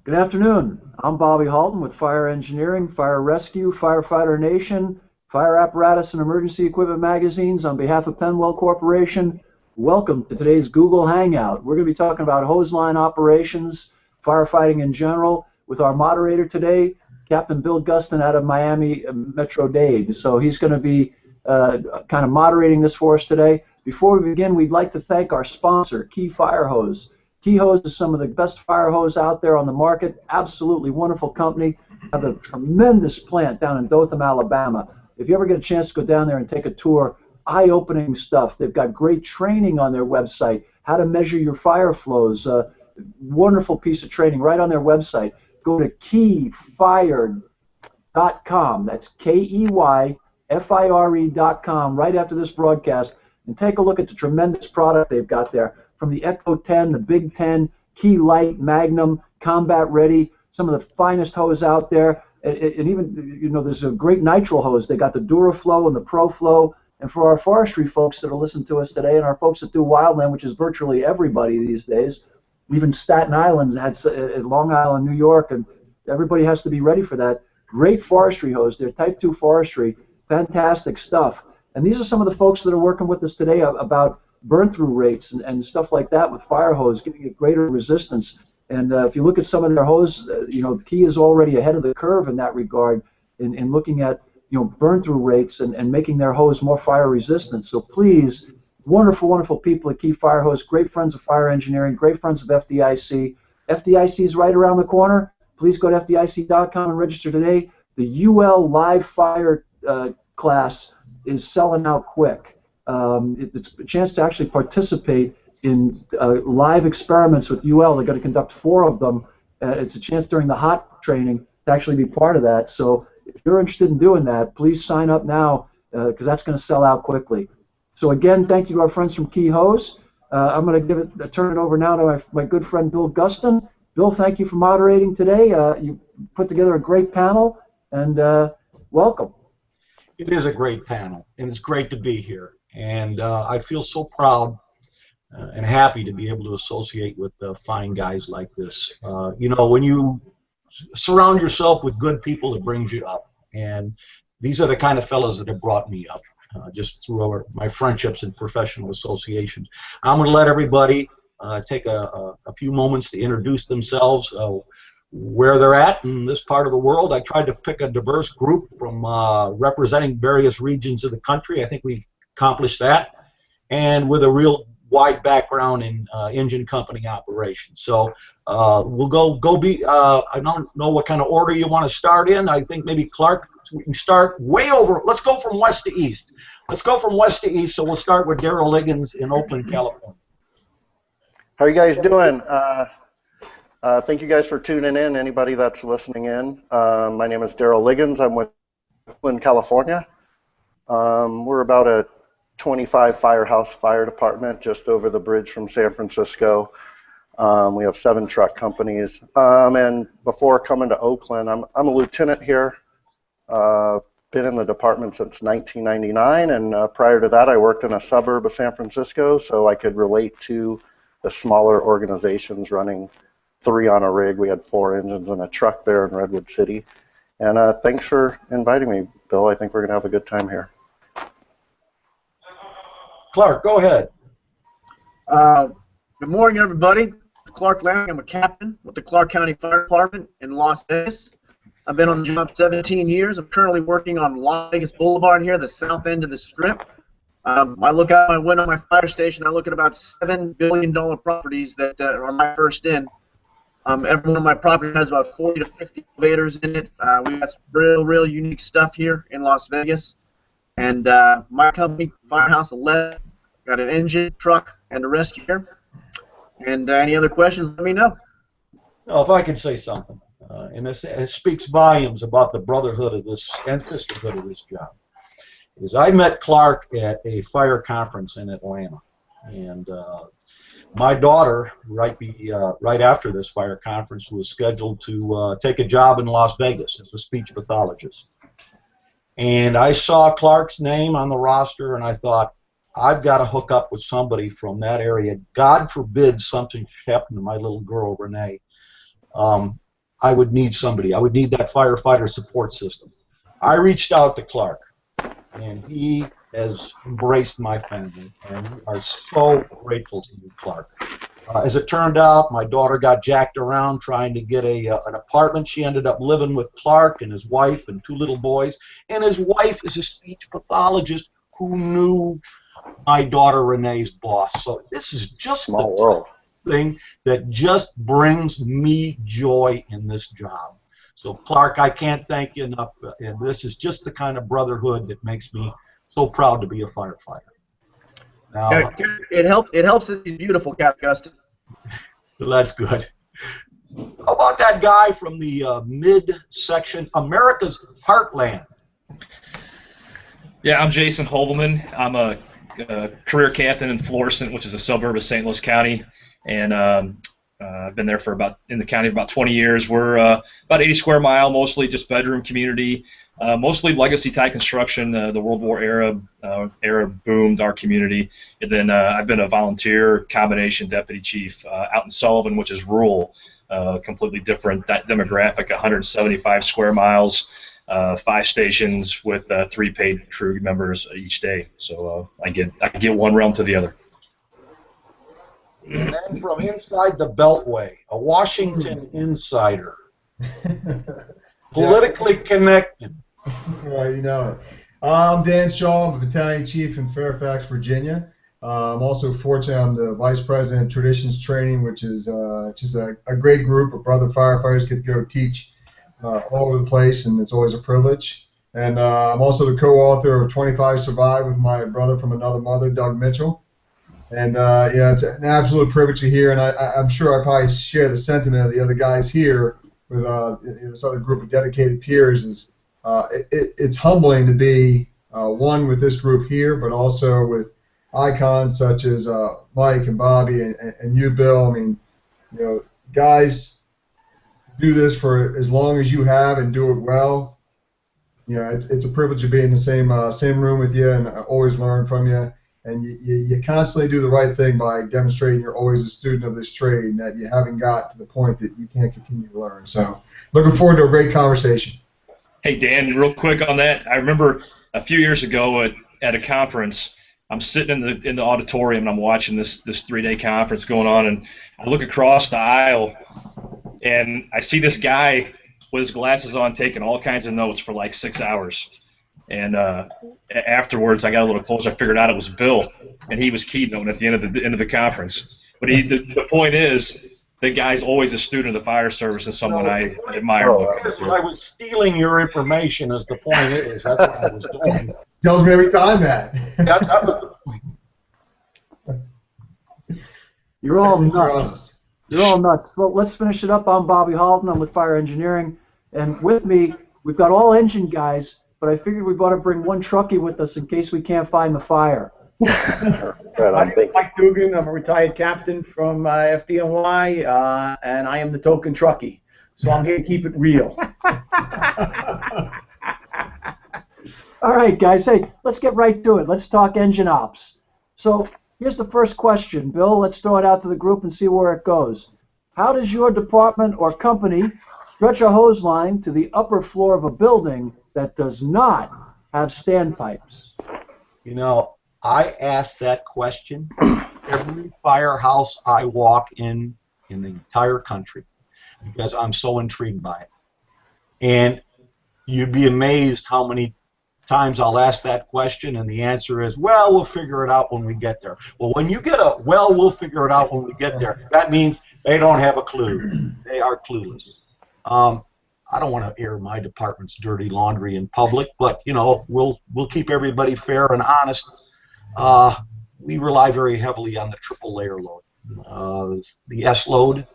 Good afternoon. I'm Bobby Halton with Fire Engineering, Fire Rescue, Firefighter Nation, Fire Apparatus and Emergency Equipment Magazines. On behalf of Penwell Corporation, welcome to today's Google Hangout. We're going to be talking about hose line operations, firefighting in general, with our moderator today, Captain Bill Gustin out of Miami Metro-Dade. So he's going to be kind of moderating this for us today. Before we begin, we'd like to thank our sponsor, Key Fire Hose. Key Hose is some of the best fire hose out there on the market. Absolutely wonderful company. Have a tremendous plant down in Dothan, Alabama. If you ever get a chance to go down there and take a tour, eye-opening stuff. They've got great training on their website, how to measure your fire flows. Wonderful piece of training right on their website. Go to keyfire.com. That's KEYFIRE.com right after this broadcast, and take a look at the tremendous product they've got there. From the Echo 10, the Big 10, Key Light, Magnum, Combat Ready, some of the finest hose out there. And even, you know, there's a great nitrile hose. They got the DuraFlow and the ProFlow. And for our forestry folks that are listening to us today, and our folks that do wildland, which is virtually everybody these days, even Staten Island, Long Island, New York, and everybody has to be ready for that. Great forestry hose. They're Type 2 forestry. Fantastic stuff. And these are some of the folks that are working with us today about burn-through rates and stuff like that with fire hose, giving it greater resistance. And if you look at some of their hose, you know, the Key is already ahead of the curve in that regard in looking at, you know, burn-through rates and making their hose more fire resistant. So please, wonderful, wonderful people at Key Fire Hose, great friends of Fire Engineering, great friends of FDIC. FDIC is right around the corner. Please go to FDIC.com and register today. The UL Live Fire class is selling out quick. It's a chance to actually participate in live experiments with UL. They're going to conduct 4 of them. It's a chance during the hot training to actually be part of that. So if you're interested in doing that, please sign up now because that's going to sell out quickly. So again, thank you to our friends from Key Hose. I'm going to turn it over now to my good friend Bill Gustin. Bill, thank you for moderating today. You put together a great panel, and welcome. It is a great panel, and it's great to be here. And I feel so proud and happy to be able to associate with fine guys like this. You know, when you surround yourself with good people, it brings you up. And these are the kind of fellows that have brought me up, just through my friendships and professional associations. I'm going to let everybody take a few moments to introduce themselves, where they're at in this part of the world. I tried to pick a diverse group from representing various regions of the country. I think we accomplished that, and with a real wide background in engine company operations. So we'll go I don't know what kind of order you want to start in. I think maybe Clark, we can start way over. Let's go from west to east. Let's go from west to east. So we'll start with Daryl Liggins in Oakland, California. How are you guys doing? Thank you guys for tuning in, anybody that's listening in. My name is Daryl Liggins. I'm with Oakland, California. We're about a 25 firehouse fire department just over the bridge from San Francisco. We have 7 truck companies. And before coming to Oakland, I'm a lieutenant here. Been in the department since 1999, and prior to that I worked in a suburb of San Francisco, so I could relate to the smaller organizations running 3 on a rig. We had 4 engines and a truck there in Redwood City. And thanks for inviting me, Bill. I think we're going to have a good time here. Clark, go ahead. Good morning, everybody. Clark Lang. I'm a captain with the Clark County Fire Department in Las Vegas. I've been on the job 17 years. I'm currently working on Las Vegas Boulevard here, the south end of the Strip. I look out my window of my fire station. I look at about $7 billion properties that are my first in. Every one of my properties has about 40 to 50 elevators in it. We got some real unique stuff here in Las Vegas. And my company, Firehouse 11, got an engine, truck, and a rescue here. And any other questions, let me know. Well, if I could say something, and it speaks volumes about the brotherhood of this and sisterhood of this job, is I met Clark at a fire conference in Atlanta. And my daughter, right after this fire conference, was scheduled to take a job in Las Vegas as a speech pathologist. And I saw Clark's name on the roster, and I thought, I've got to hook up with somebody from that area. God forbid something happened to my little girl, Renee. I would need somebody. I would need that firefighter support system. I reached out to Clark, and he has embraced my family, and we are so grateful to you, Clark. As it turned out, my daughter got jacked around trying to get an apartment. She ended up living with Clark and his wife and 2 little boys, and his wife is a speech pathologist who knew my daughter Renee's boss. So this is just Small world. thing that just brings me joy in this job. So Clark, I can't thank you enough, and this is just the kind of brotherhood that makes me so proud to be a firefighter. Now, it helps that he's beautiful, Captain Gustin. That's good. How about that guy from the mid-section, America's Heartland? Yeah, I'm Jason Hoevelmann. I'm a career captain in Florissant, which is a suburb of St. Louis County, and I've been there in the county for about 20 years. We're about 80 square mile, mostly just bedroom community, mostly legacy type construction. The World War era boomed our community, and then I've been a volunteer combination deputy chief out in Sullivan, which is rural, completely different that demographic, 175 square miles. 5 stations with 3 paid crew members each day, so I get one realm to the other. And then from inside the Beltway, a Washington insider, politically connected. Right, you know it. I'm Dan Shaw. I'm a battalion chief in Fairfax, Virginia. I'm also fortunate. I'm the vice president of Traditions Training, which is just a great group of brother firefighters get to go teach all over the place, and it's always a privilege. And I'm also the co-author of 25 Survive with my brother from another mother, Doug Mitchell. And yeah, it's an absolute privilege to hear, and I'm sure I probably share the sentiment of the other guys here with this other group of dedicated peers. It's humbling to be one with this group here, but also with icons such as Mike and Bobby and you, Bill. I mean, you know, guys do this for as long as you have and do it well. You know, it's a privilege to be in the same room with you, and I always learn from you. And you constantly do the right thing by demonstrating you're always a student of this trade and that you haven't got to the point that you can't continue to learn. So looking forward to a great conversation. Hey, Dan, real quick on that. I remember a few years ago at a conference, I'm sitting in the auditorium and I'm watching this 3-day conference going on, and I look across the aisle and I see this guy with his glasses on taking all kinds of notes for like 6 hours. And afterwards, I got a little closer. I figured out it was Bill, and he was keynoting at the end of the conference. But the point is, the guy's always a student of the fire service and someone I admire. I was stealing your information, as the point is. That's what I was doing. Tells me every time that. That was the point. You're all nuts. You're all nuts. Well, let's finish it up. I'm Bobby Halton. I'm with Fire Engineering, and with me, we've got all engine guys. But I figured we ought to bring one truckie with us in case we can't find the fire. Good, I'm Mike Dugan. I'm a retired captain from FDNY, and I am the token truckie. So I'm here to keep it real. All right, guys. Hey, let's get right to it. Let's talk engine ops. So here's the first question. Bill, let's throw it out to the group and see where it goes. How does your department or company stretch a hose line to the upper floor of a building that does not have standpipes? You know, I ask that question every firehouse I walk in the entire country because I'm so intrigued by it. And you'd be amazed how many times I'll ask that question and the answer is, well, we'll figure it out when we get there. Well, when you get a, well, we'll figure it out when we get there, that means they don't have a clue. They are clueless. I don't want to air my department's dirty laundry in public, but you know, we'll keep everybody fair and honest. We rely very heavily on the triple layer load, the S load,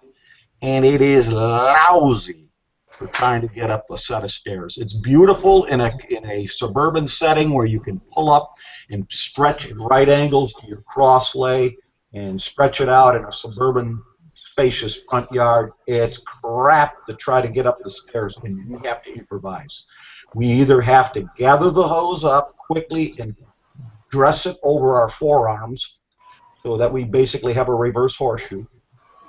and it is lousy for trying to get up a set of stairs. It's beautiful in a suburban setting where you can pull up and stretch at right angles to your cross lay and stretch it out in a suburban spacious front yard. It's crap to try to get up the stairs, and we have to improvise. We either have to gather the hose up quickly and dress it over our forearms so that we basically have a reverse horseshoe,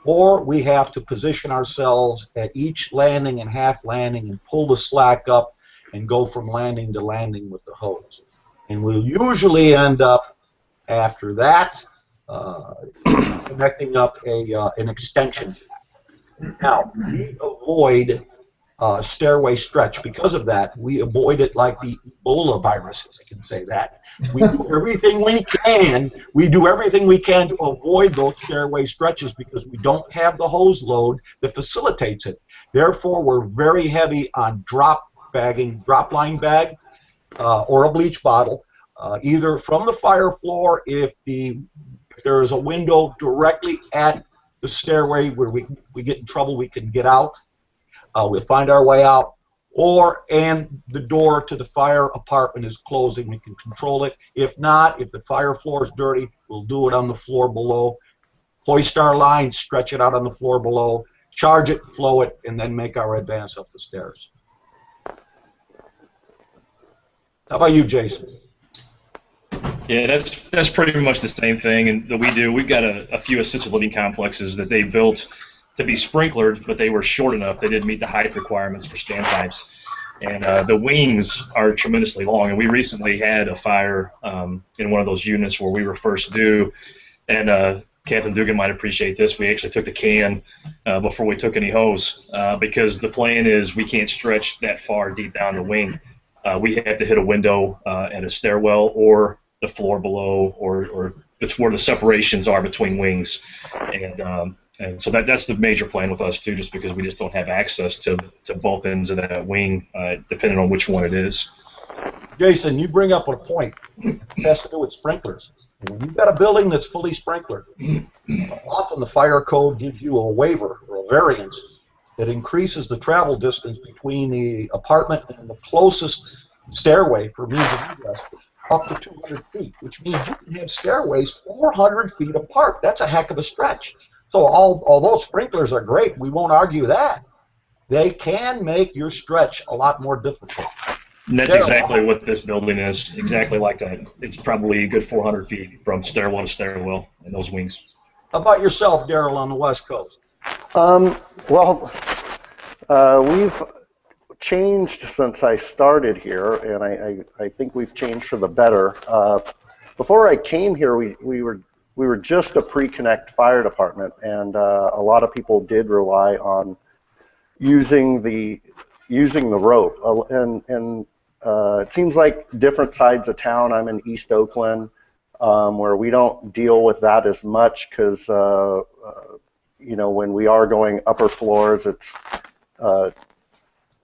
or we have to position ourselves at each landing and half landing and pull the slack up and go from landing to landing with the hose. And we'll usually end up, after that, connecting up an extension. Now, we avoid stairway stretch. Because of that, we avoid it like the Ebola virus, if I can say that. We do everything we can. We do everything we can to avoid those stairway stretches because we don't have the hose load that facilitates it. Therefore, we're very heavy on drop line bag, or a bleach bottle, either from the fire floor if there is a window directly at the stairway where we get in trouble, we can get out. We'll find our way out, and the door to the fire apartment is closing, we can control it. If not, if the fire floor is dirty, we'll do it on the floor below. Hoist our line, stretch it out on the floor below, charge it, flow it, and then make our advance up the stairs. How about you, Jason? Yeah, that's pretty much the same thing and that we do. We've got a few assisted living complexes that they built to be sprinklered, but they were short enough. They didn't meet the height requirements for standpipes. And the wings are tremendously long. And we recently had a fire in one of those units where we were first due. And Captain Dugan might appreciate this. We actually took the can before we took any hose because the plan is we can't stretch that far deep down the wing. We have to hit a window at a stairwell or the floor below, or it's where the separations are between wings, and so that's the major plan with us too, just because we just don't have access to both ends of that wing, depending on which one it is. Jason, you bring up a point. It has to do with sprinklers. When you've got a building that's fully sprinklered, often the fire code gives you a waiver or a variance that increases the travel distance between the apartment and the closest stairway for means of egress up to 200 feet, which means you can have stairways 400 feet apart. That's a heck of a stretch. So although sprinklers are great, we won't argue that, they can make your stretch a lot more difficult. And that's exactly what this building is, exactly like that. It's probably a good 400 feet from stairwell to stairwell in those wings. How about yourself, Daryl, on the West Coast? We've changed since I started here, and I think we've changed for the better. Before I came here, we were just a pre-connect fire department, and a lot of people did rely on using the rope. And it seems like different sides of town. I'm in East Oakland, where we don't deal with that as much because when we are going upper floors, it's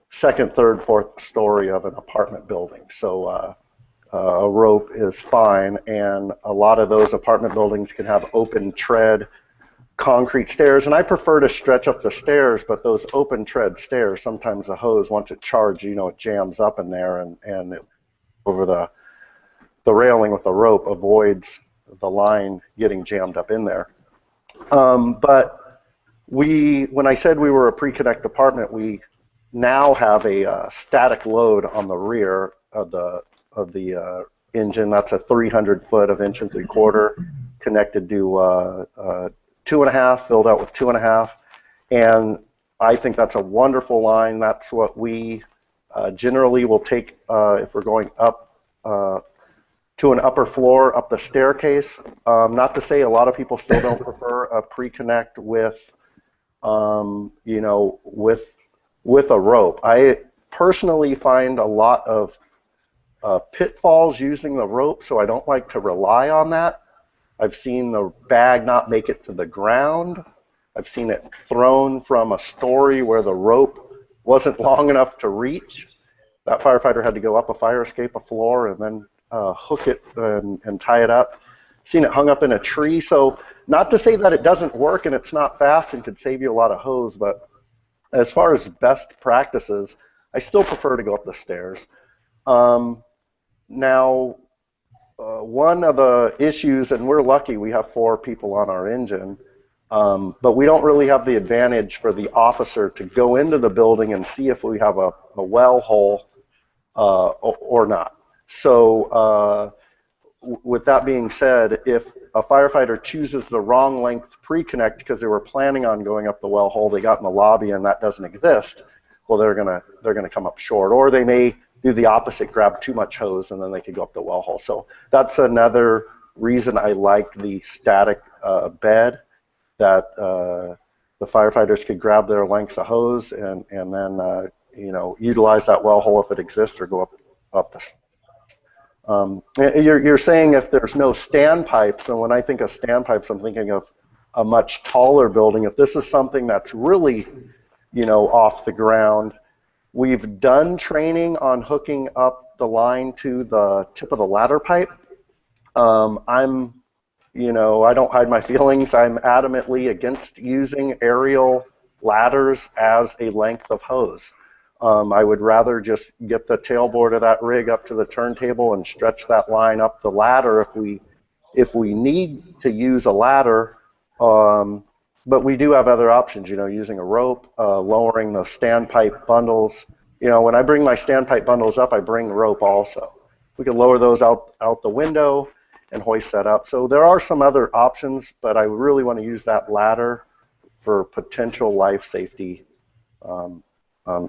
second, third, fourth story of an apartment building. So a rope is fine, and a lot of those apartment buildings can have open tread concrete stairs, and I prefer to stretch up the stairs, but those open tread stairs, sometimes the hose, once it charged, it jams up in there, and it, over the railing with the rope avoids the line getting jammed up in there. But when I said we were a pre-connect department, we now have a static load on the rear of the engine. That's a 300 foot of 1 3/4 connected to 2.5, filled out with 2.5, and I think that's a wonderful line. That's what we generally will take if we're going up to an upper floor, up the staircase. Not to say a lot of people still don't prefer a pre-connect with with a rope. I personally find a lot of pitfalls using the rope, so I don't like to rely on that. I've seen the bag not make it to the ground. I've seen it thrown from a story where the rope wasn't long enough to reach. That firefighter had to go up a fire escape, a floor, and then hook it and tie it up. Seen it hung up in a tree. So not to say that it doesn't work and it's not fast and could save you a lot of hose, but as far as best practices, I still prefer to go up the stairs. Now, one of the issues, and we're lucky we have 4 people on our engine, but we don't really have the advantage for the officer to go into the building and see if we have a well hole or not. So with that being said, if a firefighter chooses the wrong length pre-connect because they were planning on going up the well hole, they got in the lobby and that doesn't exist, well, they're gonna come up short, or they may do the opposite, grab too much hose, and then they could go up the well hole. So that's another reason I like the static bed, that the firefighters could grab their lengths of hose and then you know, utilize that well hole if it exists, or go up the. You're saying if there's no standpipes, and when I think of standpipes, I'm thinking of a much taller building. If this is something that's really, you know, off the ground, we've done training on hooking up the line to the tip of the ladder pipe. You know, I don't hide my feelings. I'm adamantly against using aerial ladders as a length of hose. I would rather just get the tailboard of that rig up to the turntable and stretch that line up the ladder if we need to use a ladder. But we do have other options, you know, using a rope, lowering the standpipe bundles. You know, when I bring my standpipe bundles up, I bring rope also. We can lower those out the window and hoist that up. So there are some other options, but I really want to use that ladder for potential life safety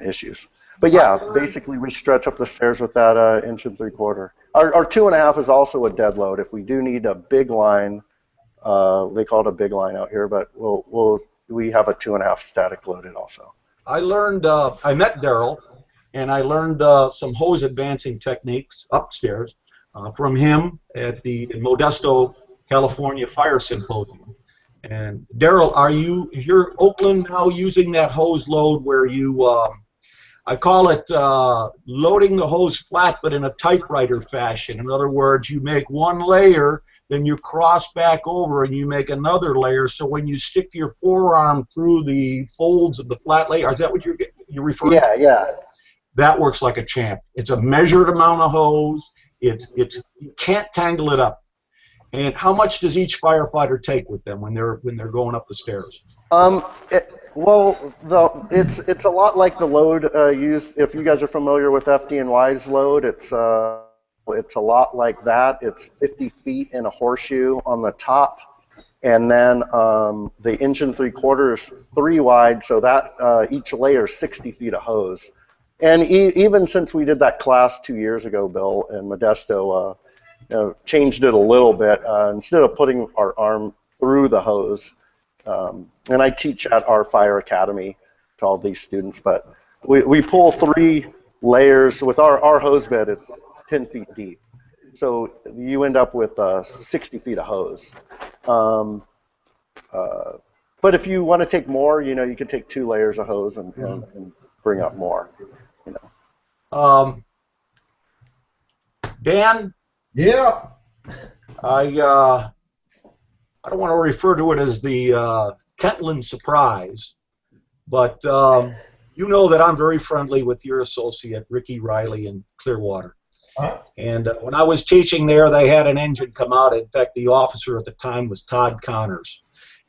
issues. But yeah, basically we stretch up the stairs with that 1 3/4 inch. Our 2.5 is also a dead load. If we do need a big line, they call it a big line out here, but we have a 2.5 static loaded also. I learned, I met Daryl, and I learned some hose advancing techniques upstairs from him at the Modesto, California Fire Symposium. And Daryl, is your Oakland now using that hose load where you, I call it loading the hose flat but in a typewriter fashion? In other words, you make one layer, then you cross back over and you make another layer, so when you stick your forearm through the folds of the flat layer, is that what you're referring to? Yeah. That works like a champ. It's a measured amount of hose. You can't tangle it up. And how much does each firefighter take with them when they're going up the stairs? It's a lot like the load used. If you guys are familiar with FD&Y's load, it's a lot like that. It's 50 feet in a horseshoe on the top, and then the 1 3/4 inch is 3 wide, so that each layer is 60 feet of hose. And even since we did that class 2 years ago, Bill, in Modesto, changed it a little bit. Instead of putting our arm through the hose, and I teach at our fire academy to all these students, but we pull 3 layers. With our hose bed, it's 10 feet deep. So you end up with 60 feet of hose. But if you want to take more, you know, you can take 2 layers of hose and bring up more. You know. Dan? Yeah. I don't want to refer to it as the Kentland surprise, but you know that I'm very friendly with your associate, Ricky Riley, in Clearwater. And when I was teaching there, they had an engine come out. In fact, the officer at the time was Todd Connors.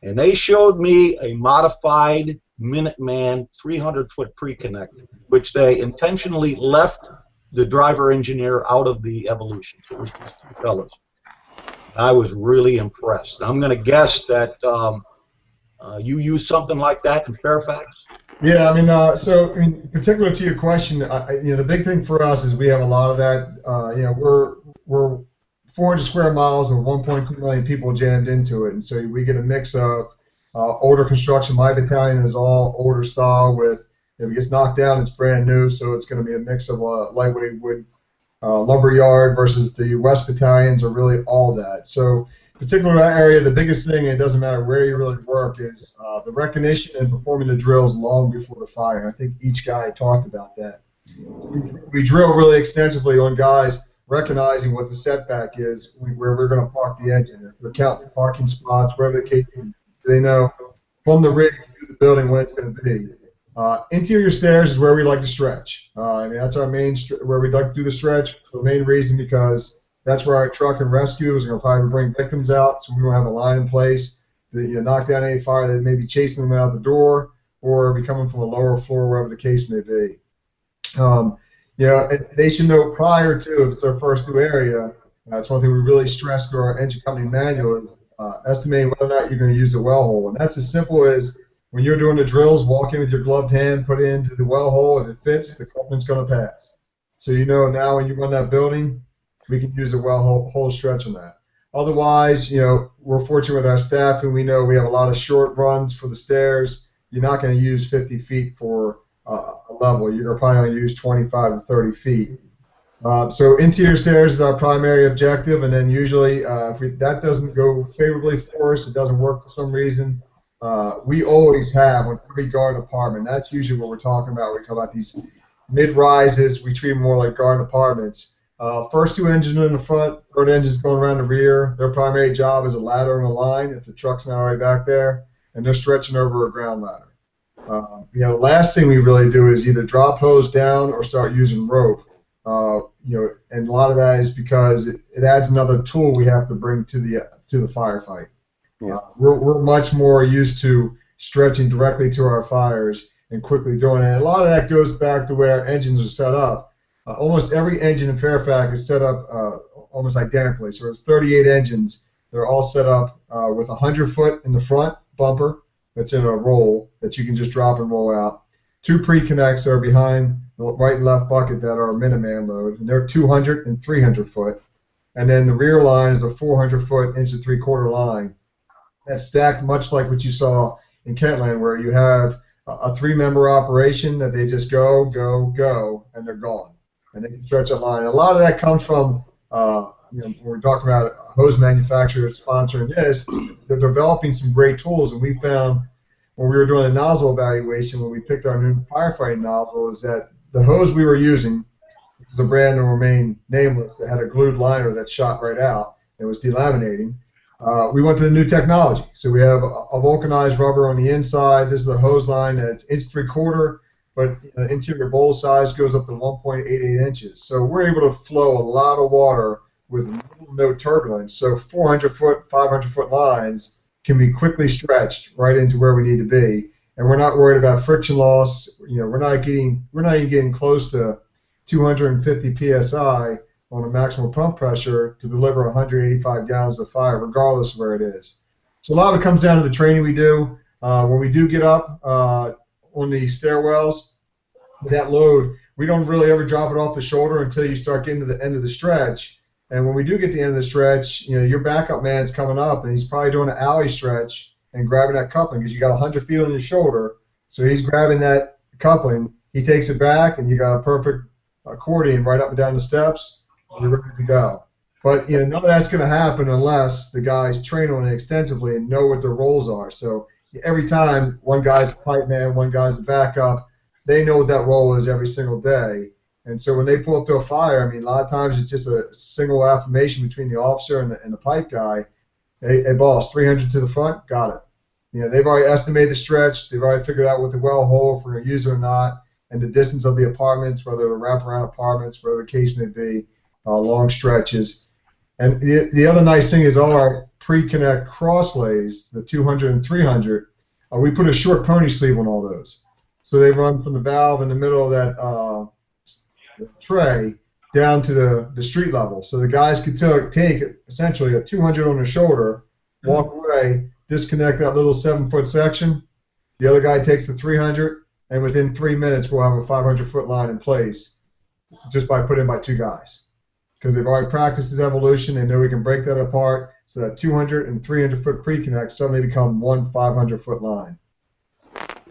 And they showed me a modified Minuteman 300-foot pre-connect, which they intentionally left the driver engineer out of the evolution. So it was just 2 fellas. I was really impressed. I'm going to guess that you use something like that in Fairfax? Yeah, I mean, particular to your question, the big thing for us is we have a lot of that. We're 400 square miles with 1.2 million people jammed into it, and so we get a mix of older construction. My battalion is all older style with, if it gets knocked down, it's brand new, so it's going to be a mix of lightweight wood lumber yard versus the West battalions are really all that. So particularly in that area, the biggest thing, it doesn't matter where you really work, is the recognition and performing the drills long before the fire. I think each guy talked about that. We drill really extensively on guys recognizing what the setback is, where we're going to park the engine. If we're counting parking spots, wherever the case is, they know from the rig to the building when it's going to be. Interior stairs is where we like to stretch. That's our main, where we like to do the stretch. The main reason, because that's where our truck and rescue is going to probably bring victims out, so we don't have a line in place to knock down any fire that may be chasing them out the door or be coming from a lower floor, wherever the case may be. And they should know prior to, if it's our first new area, That's one thing we really stress through our engine company manual is estimating whether or not you're going to use a well hole. And that's as simple as when you're doing the drills, walk in with your gloved hand, put it into the well hole. If it fits, the coupling's going to pass. So you know now when you run that building, we can use a well hole stretch on that. Otherwise, we're fortunate with our staff, and we know we have a lot of short runs for the stairs. You're not going to use 50 feet for a level. You're probably going to use 25 to 30 feet. So interior stairs is our primary objective, and then usually if that doesn't go favorably for us, it doesn't work for some reason, we always have on every garden apartment. That's usually what we're talking about. We talk about these mid-rises. We treat them more like garden apartments. First two engines in the front, third engine's going around the rear. Their primary job is a ladder and a line if the truck's not already back there, and they're stretching over a ground ladder. The last thing we really do is either drop hose down or start using rope. And a lot of that is because it adds another tool we have to bring to the firefight. Yeah. We're much more used to stretching directly to our fires and quickly doing it. And a lot of that goes back to where engines are set up. Almost every engine in Fairfax is set up almost identically. So it's 38 engines. They're all set up with a 100-foot in the front bumper that's in a roll that you can just drop and roll out. Two pre-connects are behind the right and left bucket that are a Minuteman load, and they're 200 and 300 foot. And then the rear line is a 400-foot, inch and three-quarter line. That's stacked much like what you saw in Kentland, where you have a three-member operation that they just go, go, go, and they're gone. And they can stretch that line. And a lot of that comes from, when we're talking about a hose manufacturer sponsoring this, they're developing some great tools. And we found when we were doing a nozzle evaluation, when we picked our new firefighting nozzle, is that the hose we were using, the brand that remained nameless, that had a glued liner that shot right out and was delaminating. We went to the new technology. So we have a vulcanized rubber on the inside. This is a hose line that's 1.75 inches, but the interior bowl size goes up to 1.88 inches. So we're able to flow a lot of water with no turbulence. So 400-foot, 500-foot lines can be quickly stretched right into where we need to be, and we're not worried about friction loss. We're not even getting close to 250 psi on a maximum pump pressure to deliver 185 gallons of fire, regardless of where it is. So a lot of it comes down to the training we do. When we do get up on the stairwells, with that load, we don't really ever drop it off the shoulder until you start getting to the end of the stretch. And when we do get to the end of the stretch, your backup man's coming up, and he's probably doing an alley stretch and grabbing that coupling because you got 100 feet on your shoulder. So he's grabbing that coupling. He takes it back, and you got a perfect accordion right up and down the steps. You're ready to go. But none of that's going to happen unless the guys train on it extensively and know what their roles are. So every time one guy's a pipe man, one guy's a backup, they know what that role is every single day. And so when they pull up to a fire, a lot of times it's just a single affirmation between the officer and the pipe guy. Hey, boss, 300 to the front, got it. They've already estimated the stretch. They've already figured out what the well hole, if we're going to use it or not, and the distance of the apartments, whether they're wraparound apartments, whatever the case may be, long stretches. And the other nice thing is all our pre-connect cross lays, the 200 and 300, we put a short pony sleeve on all those. So they run from the valve in the middle of that tray down to the street level. So the guys could take essentially a 200 on their shoulder, walk away, disconnect that little 7-foot section. The other guy takes the 300, and within 3 minutes we'll have a 500-foot line in place just by putting by two guys. Because they've already practiced this evolution, they know we can break that apart, so that 200 and 300-foot pre-connect suddenly become one 500-foot line.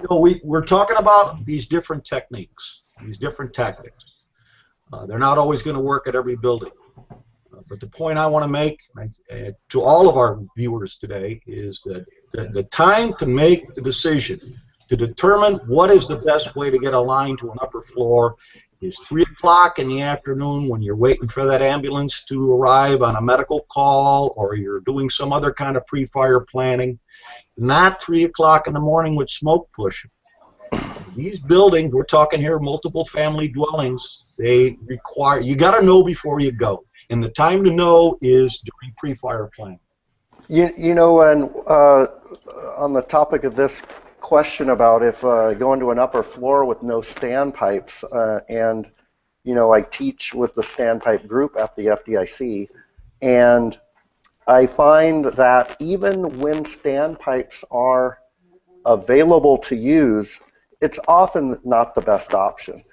We're talking about these different techniques, these different tactics. They're not always going to work at every building. But the point I want to make to all of our viewers today is that the time to make the decision to determine what is the best way to get a line to an upper floor is 3 o'clock in the afternoon when you're waiting for that ambulance to arrive on a medical call, or you're doing some other kind of pre-fire planning, not 3 o'clock in the morning with smoke pushing. These buildings, we're talking here multiple family dwellings, they require, you got to know before you go. And the time to know is during pre-fire planning. And on the topic of this question about if going to an upper floor with no standpipes, and I teach with the standpipe group at the FDIC, And I find that even when standpipes are available to use, it's often not the best option.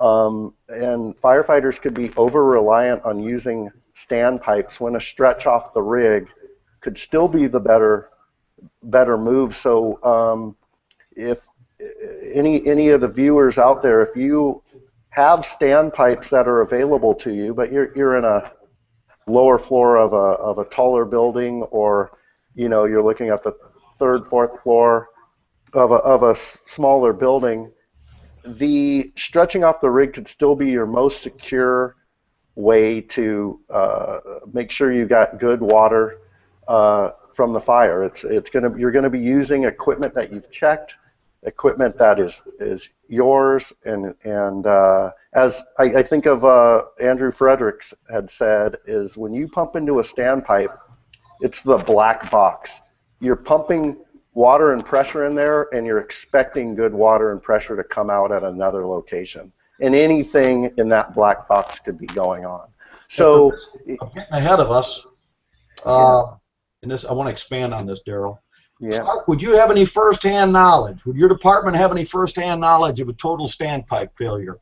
And firefighters could be over-reliant on using standpipes when a stretch off the rig could still be the better move. So if any of the viewers out there, if you have standpipes that are available to you, but you're in a lower floor of a taller building, or you're looking at the third, fourth floor of a smaller building, the stretching off the rig could still be your most secure way to make sure you got good water from the fire. You're gonna be using equipment that you've checked, equipment that is yours, and as I think of Andrew Fredericks had said, is when you pump into a standpipe, it's the black box. You're pumping water and pressure in there, and you're expecting good water and pressure to come out at another location. And anything in that black box could be going on. So I'm getting ahead of us. And this, I want to expand on this, Daryl. Yeah. Clark, would you have any first-hand knowledge? Would your department have any first-hand knowledge of a total standpipe failure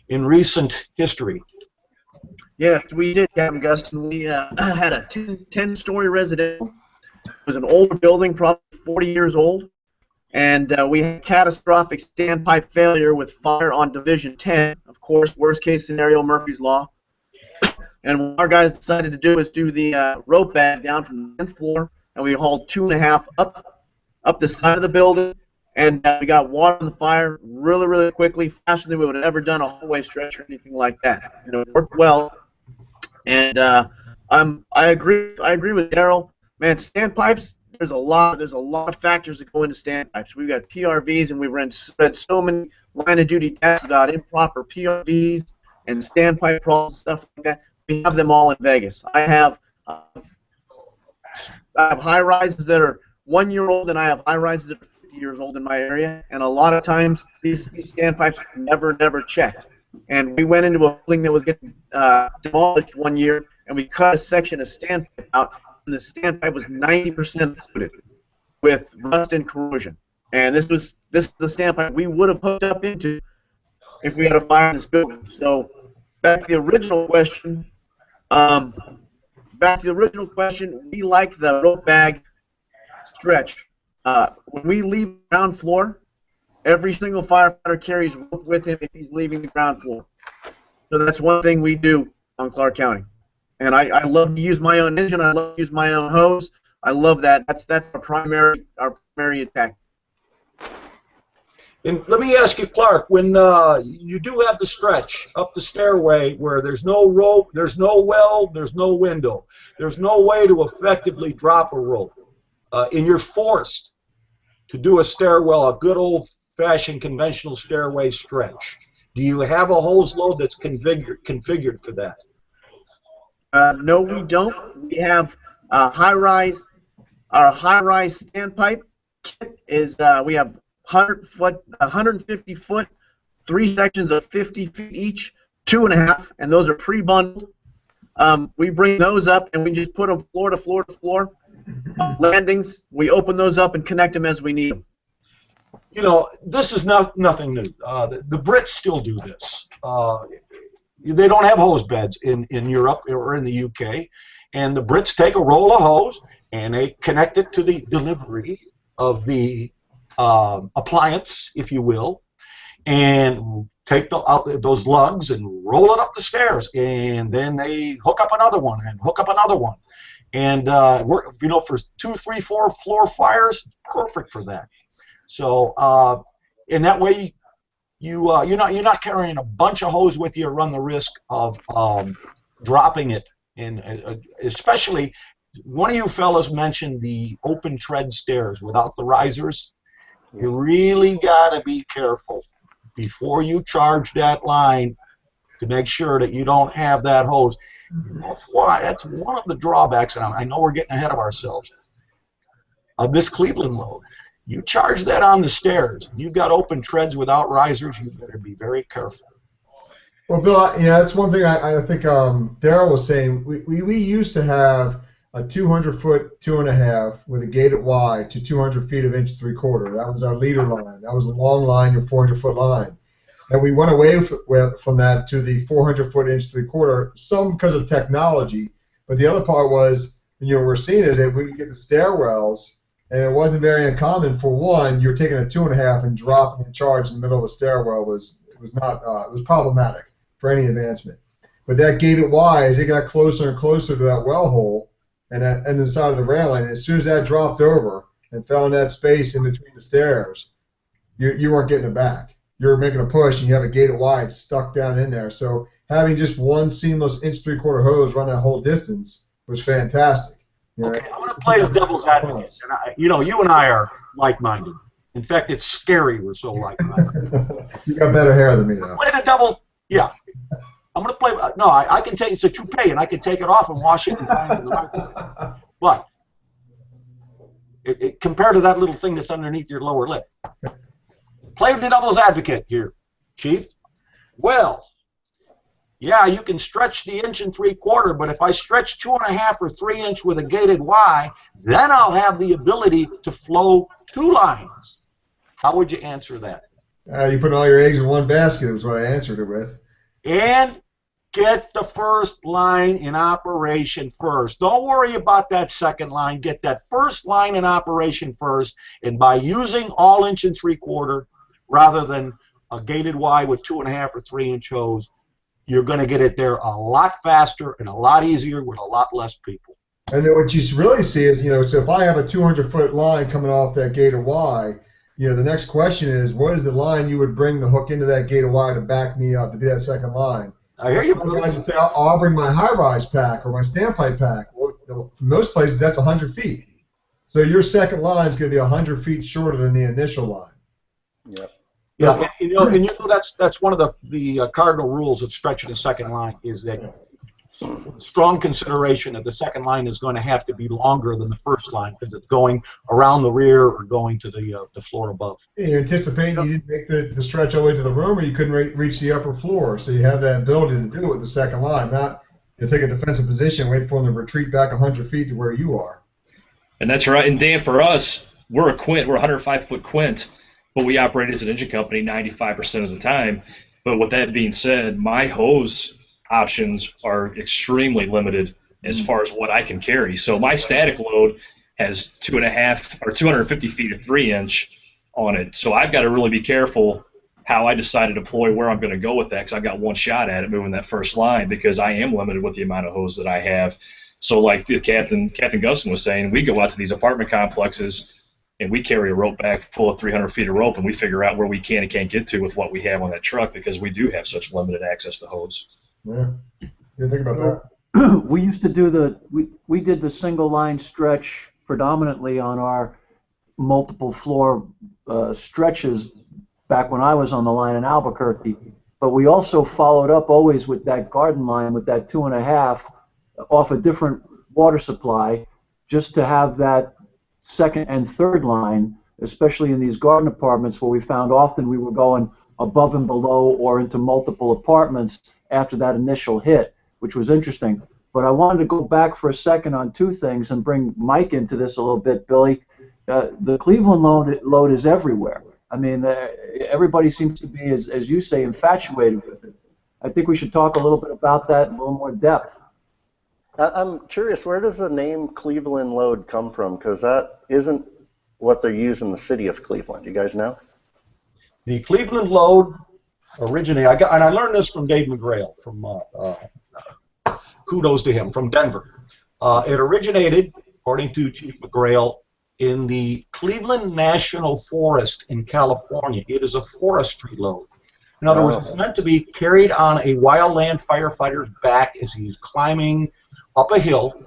in recent history? Yes, we did, Captain Gustin. We had a 10-story residential. It was an older building, probably 40 years old, and we had catastrophic standpipe failure with fire on Division 10. Of course, worst-case scenario, Murphy's Law. And what our guys decided to do was do the rope bag down from the 10th floor, and we hauled 2.5 up the side of the building, and we got water on the fire really, really quickly, faster than we would have ever done a hallway stretch or anything like that. And it worked well. And I agree with Daryl. Man, standpipes, there's a lot of factors that go into standpipes. We've got PRVs, and we've read so many line of duty tests about improper PRVs and standpipe problems, stuff like that. We have them all in Vegas. I have high rises that are 1 year old, and I have high rises that are 50 years old in my area. And a lot of times these standpipes are never checked. And we went into a building that was getting demolished 1 year, and we cut a section of standpipe out, and the standpipe was 90% fluted with rust and corrosion. And this is the standpipe we would have hooked up into if we had a fire in this building. So back to the original question. We like the rope bag stretch. When we leave the ground floor, every single firefighter carries rope with him if he's leaving the ground floor. So that's one thing we do on Clark County. And I love to use my own engine. I love to use my own hose. I love that. That's our primary attack. And let me ask you, Clark, when you do have the stretch up the stairway where there's no rope, there's no well, there's no window, there's no way to effectively drop a rope, and you're forced to do a stairwell, a good old-fashioned conventional stairway stretch, do you have a hose load that's configured for that? No, we don't. We have high-rise. Our high-rise standpipe kit is we have 150 foot, 3 sections of 50 feet each, 2.5, and those are pre-bundled. We bring those up and we just put them floor to floor to floor. Landings, we open those up and connect them as we need them. You know, this is nothing new. The Brits still do this. They don't have hose beds in Europe or in the UK, and the Brits take a roll of hose and they connect it to the delivery of the appliance, if you will, and take those lugs and roll it up the stairs, and then they hook up another one and hook up another one, and for 2, 3, 4 floor fires, perfect for that. So in that way, you're not carrying a bunch of hose with you or run the risk of dropping it, and especially one of you fellas mentioned the open tread stairs without the risers. You really got to be careful before you charge that line to make sure that you don't have that hose. That's one of the drawbacks, and I know we're getting ahead of ourselves, of this Cleveland load. You charge that on the stairs, you've got open treads without risers, you better be very careful. Well, Bill, that's one thing I think Daryl was saying. We used to have a 200-foot 2.5 with a gated Y to 200 feet of inch 3/4. That was our leader line. That was a long line, your 400-foot line. And we went away from that to the 400-foot inch 3/4, some because of technology, but the other part was, what we're seeing is that we could get the stairwells, and it wasn't very uncommon for one, you're taking a 2.5 and dropping a charge in the middle of a stairwell it was problematic for any advancement. But that gated Y, as it got closer and closer to that well hole and the side of the railing, as soon as that dropped over and fell in that space in between the stairs, you weren't getting it back. You're making a push and you have a gated Y, it's stuck down in there. So having just one seamless inch 3/4 hose run that whole distance was fantastic. Okay, I'm going to play as devil's advocate. And you and I are like-minded. In fact, it's scary we're so like-minded. You got better hair than me, though. Play the devil. Yeah. I'm going to play. No, I can take. It's a toupee, and I can take it off and wash it and find it in the microwave. But compared to that little thing that's underneath your lower lip. Play the devil's advocate here, Chief. Well, yeah, you can stretch the inch and 3/4, but if I stretch 2.5 or 3 inch with a gated Y, then I'll have the ability to flow 2 lines. How would you answer that? You put all your eggs in one basket is what I answered it with. And get the first line in operation first. Don't worry about that second line. Get that first line in operation first, and by using all inch and 3/4 rather than a gated Y with 2.5 or 3 inch hose, you're going to get it there a lot faster and a lot easier with a lot less people. And then what you really see is, so if I have a 200-foot line coming off that gated Y, the next question is, what is the line you would bring the hook into that gated Y to back me up to be that second line? I hear you. Guys would say, I'll bring my high-rise pack or my standpipe pack. Well, from most places, that's 100 feet. So your second line is going to be 100 feet shorter than the initial line. Yep. Yeah, and that's one of the cardinal rules of stretching a second line is that strong consideration that the second line is going to have to be longer than the first line because it's going around the rear or going to the floor above. Yeah, you're anticipating you didn't make the stretch all the way to the room, or you couldn't reach the upper floor, so you have that ability to do it with the second line, not take a defensive position, wait for them to retreat back 100 feet to where you are. And that's right. And Dan, for us, we're a 105-foot quint, but we operate as an engine company 95% of the time. But with that being said, my hose options are extremely limited as far as what I can carry. So my static load has 2.5 or 250 feet of 3 inch on it. So I've got to really be careful how I decide to deploy where I'm going to go with that because I've got one shot at it moving that first line because I am limited with the amount of hose that I have. So like the Captain Gustin was saying, we go out to these apartment complexes and we carry a rope bag full of 300 feet of rope and we figure out where we can and can't get to with what we have on that truck because we do have such limited access to hose. Yeah, think about that. We used to do we did the single line stretch predominantly on our multiple floor stretches back when I was on the line in Albuquerque, but we also followed up always with that garden line with that 2.5 off a different water supply just to have that second and third line, especially in these garden apartments where we found often we were going above and below or into multiple apartments after that initial hit, which was interesting. But I wanted to go back for a second on two things and bring Mike into this a little bit, Billy. The Cleveland load is everywhere. I mean, everybody seems to be, as you say, infatuated with it. I think we should talk a little bit about that in a little more depth. I'm curious, where does the name Cleveland load come from? Because that isn't what they use in the city of Cleveland. You guys know? The Cleveland load originated, and I learned this from Dave McGrail, from kudos to him, from Denver. It originated, according to Chief McGrail, in the Cleveland National Forest in California. It is a forestry load. In other words, it's meant to be carried on a wildland firefighter's back as he's climbing up a hill.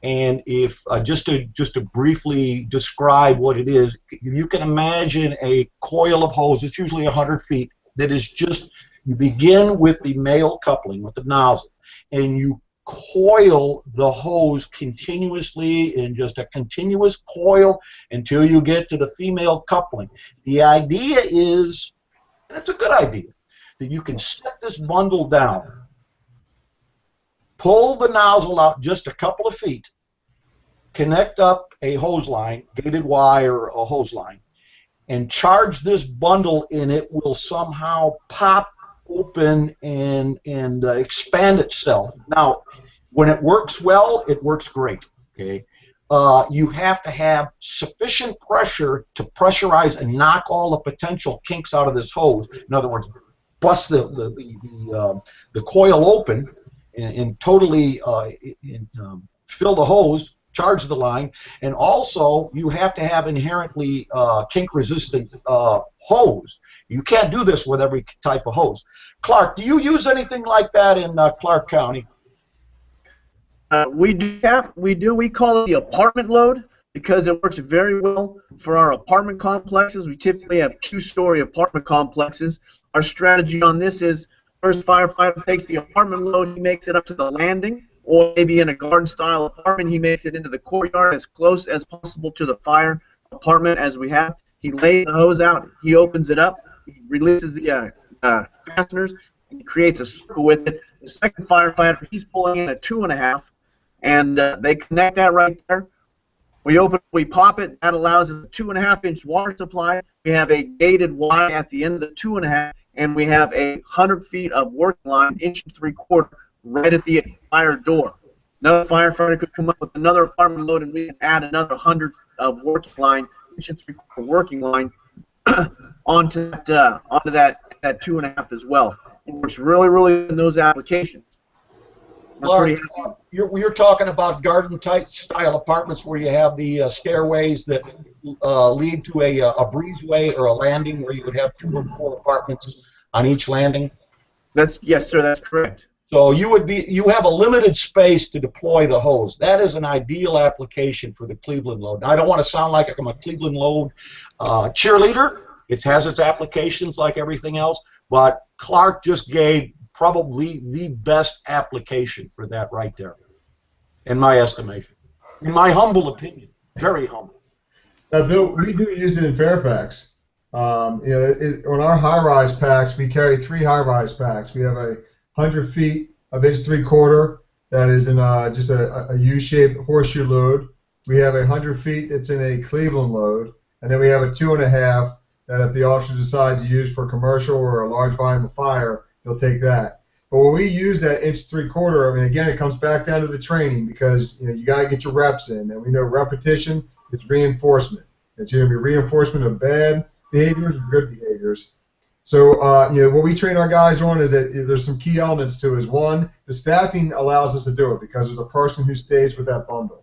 And if just to briefly describe what it is, you can imagine a coil of hose. It's usually 100 feet. That is just, you begin with the male coupling, with the nozzle, and you coil the hose continuously in just a continuous coil until you get to the female coupling. The idea is, and it's a good idea, that you can set this bundle down, pull the nozzle out just a couple of feet, connect up a hose line, gated wire or a hose line, and charge this bundle, and it will somehow pop open and expand itself. Now, when it works well, it works great. Okay, you have to have sufficient pressure to pressurize and knock all the potential kinks out of this hose. In other words, bust the coil open and totally fill the hose, charge the line, and also you have to have inherently kink-resistant hose. You can't do this with every type of hose. Clark, do you use anything like that in Clark County? We do. We call it the apartment load because it works very well for our apartment complexes. We typically have 2-story apartment complexes. Our strategy on this is first firefighter takes the apartment load, he makes it up to the landing, or maybe in a garden-style apartment, he makes it into the courtyard as close as possible to the fire apartment as we have. He lays the hose out, he opens it up, he releases the fasteners, and he creates a circle with it. The second firefighter, he's pulling in a 2.5, and they connect that right there. We pop it. That allows us a 2.5-inch water supply. We have a gated Y at the end of the 2.5, and we have 100 feet of working line, 1 3/4, right at the fire door. Another firefighter could come up with another apartment load, and we can add another 100 of working line, 1 3/4 working line, onto that 2.5 as well. It works really, really in those applications. Clark, you're talking about garden-type style apartments where you have the stairways that lead to a breezeway or a landing where you would have 2 or 4 apartments on each landing? Yes, sir, that's correct. So you have a limited space to deploy the hose. That is an ideal application for the Cleveland load. Now, I don't want to sound like I'm a Cleveland load cheerleader. It has its applications like everything else, but Clark just gave probably the best application for that right there, in my estimation, in my humble opinion, very humble. Bill, we do use it in Fairfax. On our high-rise packs, we carry 3 high-rise packs. We have a 100 feet of 1 3/4 that is in just a U-shaped horseshoe load. We have 100 feet that's in a Cleveland load, and then we have a 2.5 that if the officer decides to use for commercial or a large volume of fire, they'll take that. But when we use that 1 3/4, I mean, again, it comes back down to the training because you got to get your reps in, and we know repetition is reinforcement. It's going to be reinforcement of bad behaviors or good behaviors. So, what we train our guys on is that there's some key elements to it. Is one, the staffing allows us to do it because there's a person who stays with that bundle.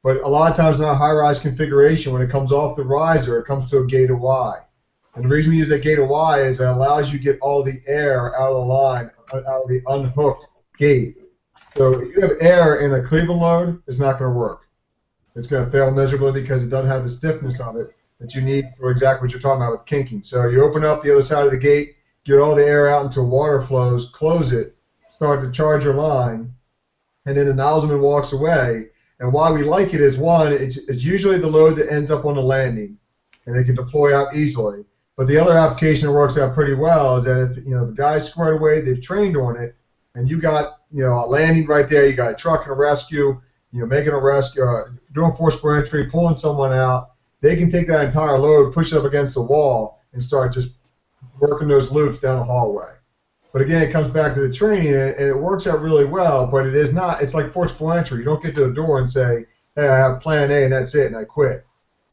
But a lot of times in our high-rise configuration, when it comes off the riser, it comes to a gated Y. And the reason we use that gated Y is it allows you to get all the air out of the line, out of the unhooked gate. So if you have air in a Cleveland load, it's not going to work. It's going to fail miserably because it doesn't have the stiffness of it that you need for exactly what you're talking about with kinking. So you open up the other side of the gate, get all the air out until water flows, close it, start to charge your line, and then the nozzleman walks away. And why we like it is, one, it's usually the load that ends up on the landing, and it can deploy out easily. But the other application that works out pretty well is that if the guy's squared away, they've trained on it, and you got a landing right there, you got a truck and a rescue, making a rescue, doing forcible entry, pulling someone out, they can take that entire load, push it up against the wall, and start just working those loops down the hallway. But again, it comes back to the training, and it works out really well, but it is not, it's like forcible entry. You don't get to the door and say, hey, I have plan A, and that's it, and I quit.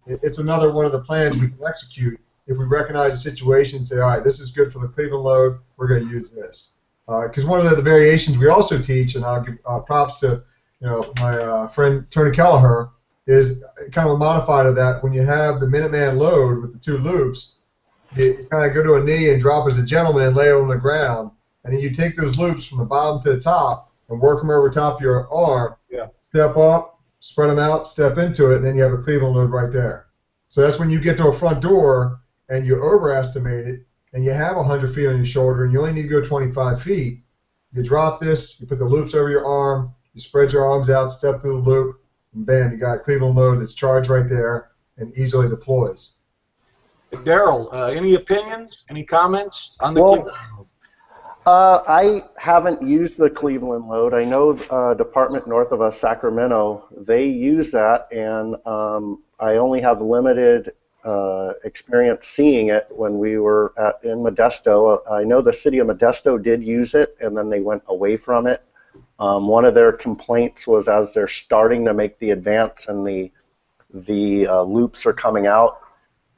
It's another one of the plans we can execute if we recognize the situation and say, all right, this is good for the Cleveland load, we're going to use this. Because one of the variations we also teach, and I'll give props to my friend Tony Kelleher, is kind of a modified of that. When you have the Minuteman load with the 2 loops, you kind of go to a knee and drop as a gentleman and lay it on the ground, and then you take those loops from the bottom to the top and work them over top of your arm, step up, spread them out, step into it, and then you have a Cleveland load right there. So that's when you get to a front door and you overestimate it, and you have 100 feet on your shoulder, and you only need to go 25 feet, you drop this, you put the loops over your arm, you spread your arms out, step through the loop, and bam, you got a Cleveland load that's charged right there and easily deploys. Daryl, any opinions, any comments on the Cleveland load? I haven't used the Cleveland load. I know department north of us, Sacramento, they use that, and I only have limited experience seeing it when we were in Modesto. I know the city of Modesto did use it, and then they went away from it. One of their complaints was as they're starting to make the advance and the loops are coming out,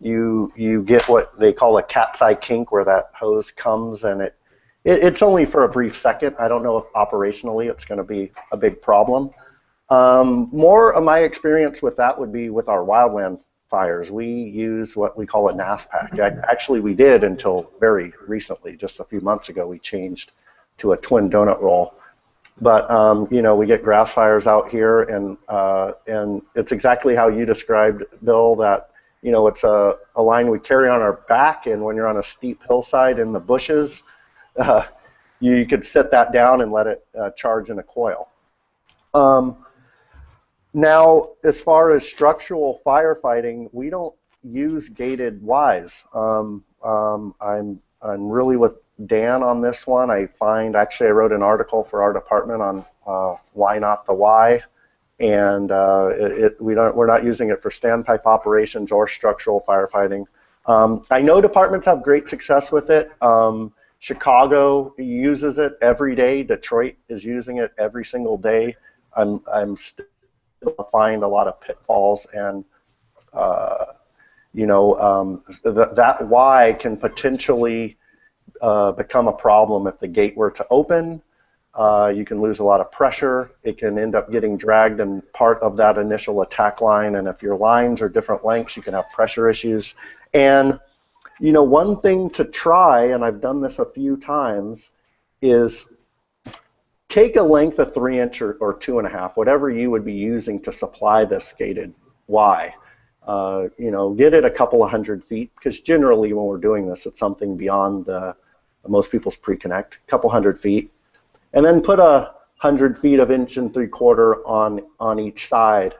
you get what they call a cat's eye kink, where that hose comes and it's only for a brief second. I don't know if operationally it's going to be a big problem. More of my experience with that would be with our wildland fires. We use what we call a NAS pack. Actually, we did until very recently, just a few months ago, we changed to a twin donut roll. But you know, we get grass fires out here, and it's exactly how you described, Bill. That you know, it's a line we carry on our back, and when you're on a steep hillside in the bushes, you could set that down and let it charge in a coil. Now, as far as structural firefighting, we don't use gated Ys. I'm really with Dan on this one. Actually I wrote an article for our department on why not the Y, and we're not using it for standpipe operations or structural firefighting. I know departments have great success with it. Chicago uses it every day. Detroit is using it every single day. I'm still find a lot of pitfalls, and you know, that Y can potentially become a problem if the gate were to open. You can lose a lot of pressure. It can end up getting dragged in part of that initial attack line, and if your lines are different lengths, you can have pressure issues. And you know, one thing to try, and I've done this a few times, is take a length of 3 inch or 2.5, whatever you would be using to supply this gated Y. You know, get it a couple of 100 feet, because generally when we're doing this, it's something beyond most people's pre-connect, a couple 100 feet, and then put 100 feet of 1 3/4 on each side.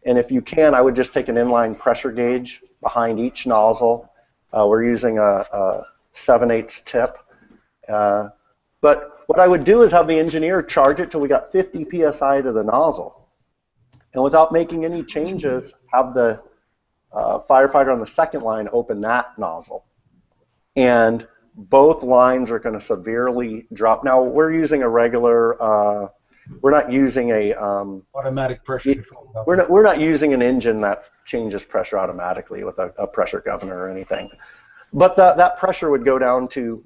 And if you can, I would just take an inline pressure gauge behind each nozzle. We're using a 7/8 tip. But what I would do is have the engineer charge it till we got 50 psi to the nozzle. And without making any changes, have the firefighter on the second line open that nozzle. And both lines are going to severely drop. Now, we're using a regular, we're not using a automatic pressure control. We're not using an engine that changes pressure automatically with a pressure governor or anything. But that pressure would go down to,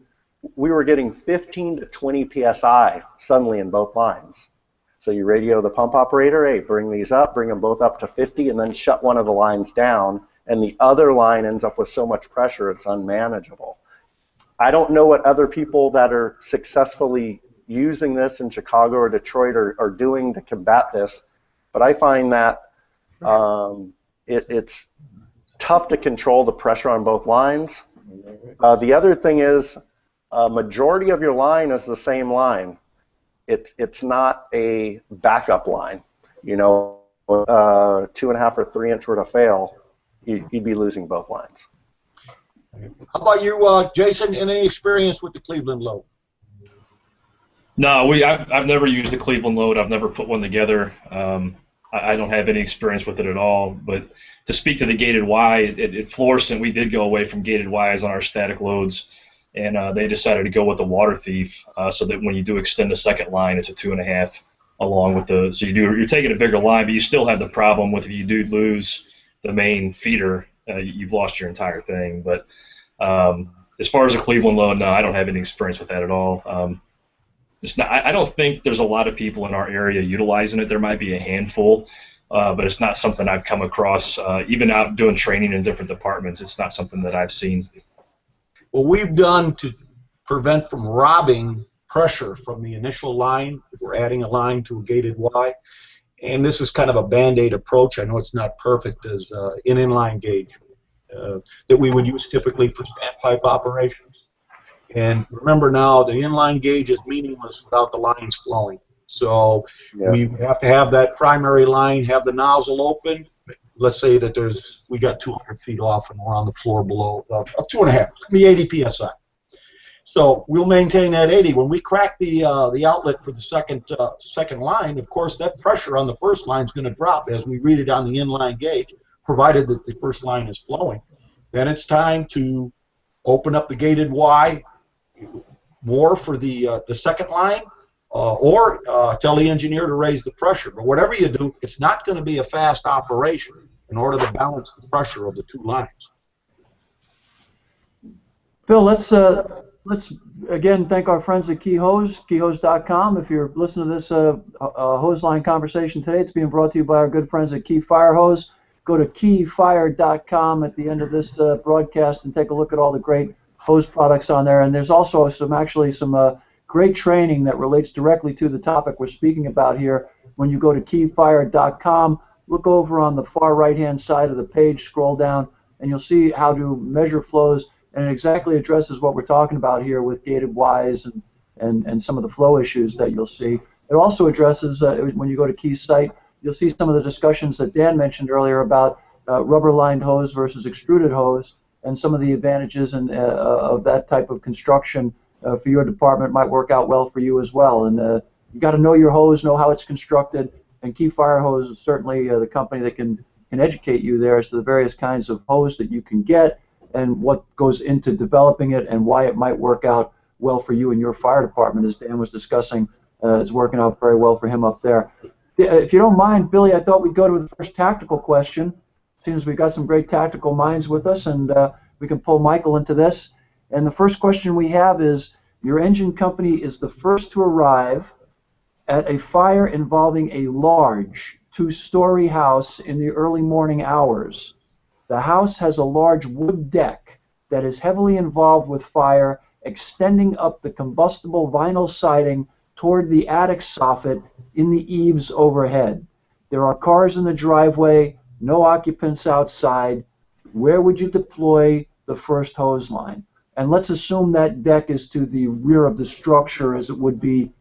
we were getting 15 to 20 psi suddenly in both lines. So you radio the pump operator, hey, bring these up, bring them both up to 50, and then shut one of the lines down, and the other line ends up with so much pressure it's unmanageable. I don't know what other people that are successfully using this in Chicago or Detroit are doing to combat this, but I find that it's tough to control the pressure on both lines. The other thing is, majority of your line is the same line. It's not a backup line. You know, 2.5 or 3 inch were to fail, you'd be losing both lines. How about you, Jason? Any experience with the Cleveland load? No, I've never used the Cleveland load. I've never put one together. I don't have any experience with it at all. But to speak to the gated Y, at Florissant, we did go away from gated Ys on our static loads, and they decided to go with the water thief, so that when you do extend the second line, it's a 2.5 along with the. So you're taking a bigger line, but you still have the problem with if you do lose the main feeder, you've lost your entire thing. But as far as the Cleveland load, no, I don't have any experience with that at all. I don't think there's a lot of people in our area utilizing it. There might be a handful, but it's not something I've come across. Even out doing training in different departments, it's not something that I've seen. What we've done to prevent from robbing pressure from the initial line, if we're adding a line to a gated Y, and this is kind of a Band-Aid approach, I know it's not perfect, is an inline gauge that we would use typically for standpipe operations. And remember now, the inline gauge is meaningless without the lines flowing. So we have to have that primary line, have the nozzle open. Let's say that we got 200 feet off and we're on the floor below of 2.5, it's going to be 80 psi. So we'll maintain that 80. When we crack the outlet for the second line, of course, that pressure on the first line is going to drop as we read it on the inline gauge, provided that the first line is flowing. Then it's time to open up the gated Y more for the second line, or tell the engineer to raise the pressure. But whatever you do, it's not going to be a fast operation in order to balance the pressure of the two lines. Bill, let's again thank our friends at Key Hose, keyhose.com. If you're listening to this hose line conversation today, it's being brought to you by our good friends at Key Fire Hose. Go to keyfire.com at the end of this broadcast and take a look at all the great hose products on there. And there's also some great training that relates directly to the topic we're speaking about here. When you go to keyfire.com, look over on the far right-hand side of the page, scroll down, and you'll see how to measure flows. And it exactly addresses what we're talking about here with gated Ys and some of the flow issues that you'll see. It also addresses, when you go to Key's site, you'll see some of the discussions that Dan mentioned earlier about rubber-lined hose versus extruded hose, and some of the advantages of that type of construction for your department might work out well for you as well. And you got to know your hose, know how it's constructed, and Key Fire Hose is certainly the company that can educate you there as to the various kinds of hose that you can get, and what goes into developing it, and why it might work out well for you and your fire department, as Dan was discussing. It's working out very well for him up there. If you don't mind, Billy, I thought we'd go to the first tactical question. Seems we've got some great tactical minds with us, and we can pull Michael into this. And the first question we have is, your engine company is the first to arrive at a fire involving a large 2-story house in the early morning hours. The house has a large wood deck that is heavily involved with fire, extending up the combustible vinyl siding toward the attic soffit in the eaves overhead. There are cars in the driveway, no occupants outside. Where would you deploy the first hose line? And let's assume that deck is to the rear of the structure, as it would be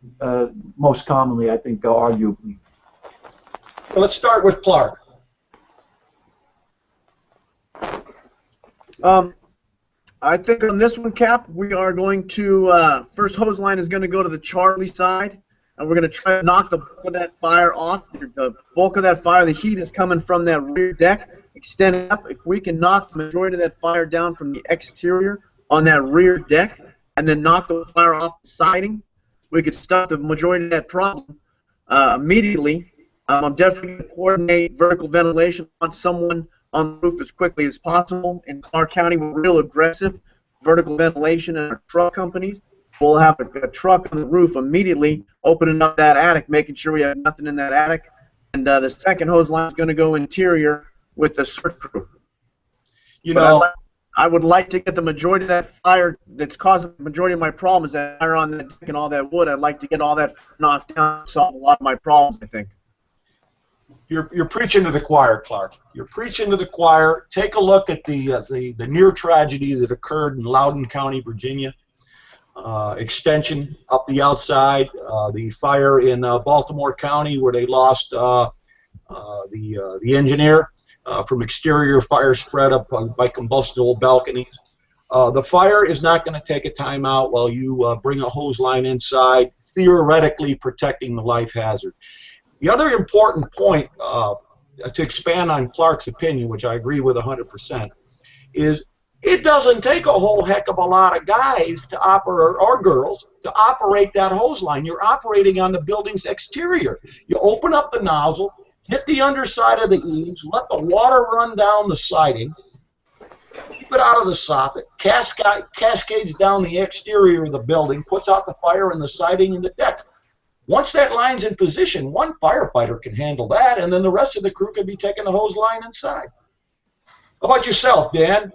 most commonly, I think, arguably. Well, let's start with Clark. I think on this one, Cap, we are going to, first hose line is going to go to the Charlie side, and we're going to try to knock the bulk of that fire off. The bulk of that fire, the heat is coming from that rear deck, extending up. If we can knock the majority of that fire down from the exterior on that rear deck, and then knock the fire off the siding, we could stop the majority of that problem immediately. I'm definitely going to coordinate vertical ventilation on someone on the roof as quickly as possible. In Clark County, we're real aggressive vertical ventilation in our truck companies. We'll have a truck on the roof immediately opening up that attic, making sure we have nothing in that attic. And the second hose line is going to go interior with the search crew. You know, I would like to get the majority of that fire that's causing the majority of my problems, that fire on that deck and all that wood. I'd like to get all that knocked down and solve a lot of my problems, I think. You're preaching to the choir, Clark. You're preaching to the choir. Take a look at the near tragedy that occurred in Loudoun County, Virginia. Extension up the outside. The fire in Baltimore County, where they lost the engineer from exterior fire spread up by combustible balconies. The fire is not going to take a time out while you bring a hose line inside, theoretically protecting the life hazard. The other important point, to expand on Clark's opinion, which I agree with 100%, is it doesn't take a whole heck of a lot of guys to operate, or girls, to operate that hose line. You're operating on the building's exterior. You open up the nozzle, hit the underside of the eaves, let the water run down the siding, keep it out of the soffit, cascades down the exterior of the building, puts out the fire in the siding and the deck. Once that line's in position, one firefighter can handle that, and then the rest of the crew can be taking the hose line inside. How about yourself, Dan?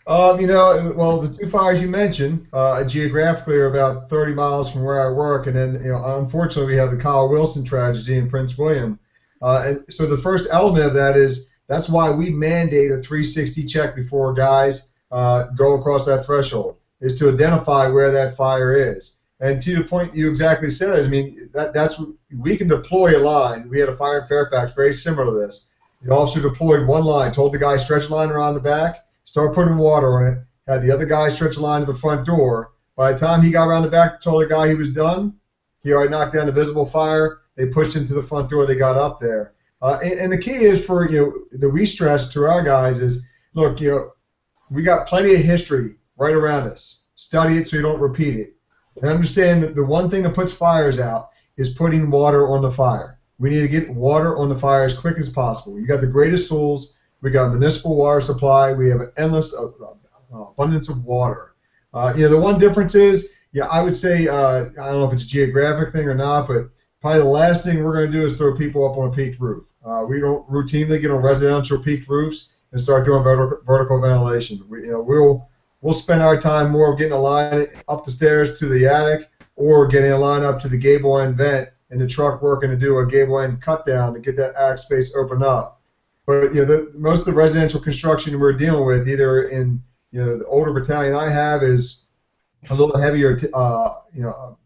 You know, well, the two fires you mentioned geographically are about 30 miles from where I work, and then, you know, unfortunately, we have the Kyle Wilson tragedy in Prince William. And so the first element of that is that's why we mandate a 360 check before guys go across that threshold, is to identify where that fire is. And to the point you exactly said, I mean, that's we can deploy a line. We had a fire in Fairfax very similar to this. The officer deployed one line, told the guy stretch a line around the back, start putting water on it, had the other guy stretch a line to the front door, By the time he got around the back and told the guy he was done, he already knocked down the visible fire. They pushed into the front door. They got up there. And the key is for, that we stress to our guys is, look, we got plenty of history right around us. Study it so you don't repeat it. And understand that the one thing that puts fires out is putting water on the fire. We need to get water on the fire as quick as possible. You got the greatest tools. We got municipal water supply. We have an endless abundance of water. The one difference is, I would say, I don't know if it's a geographic thing or not, but probably the last thing we're going to do is throw people up on a peaked roof. We don't routinely get on residential peaked roofs and start doing vertical ventilation. We'll spend our time more getting a line up the stairs to the attic or getting a line up to the gable end vent and the truck working to do a gable end cut down to get that attic space opened up. But most of the residential construction we're dealing with, either in the older battalion I have is a little heavier,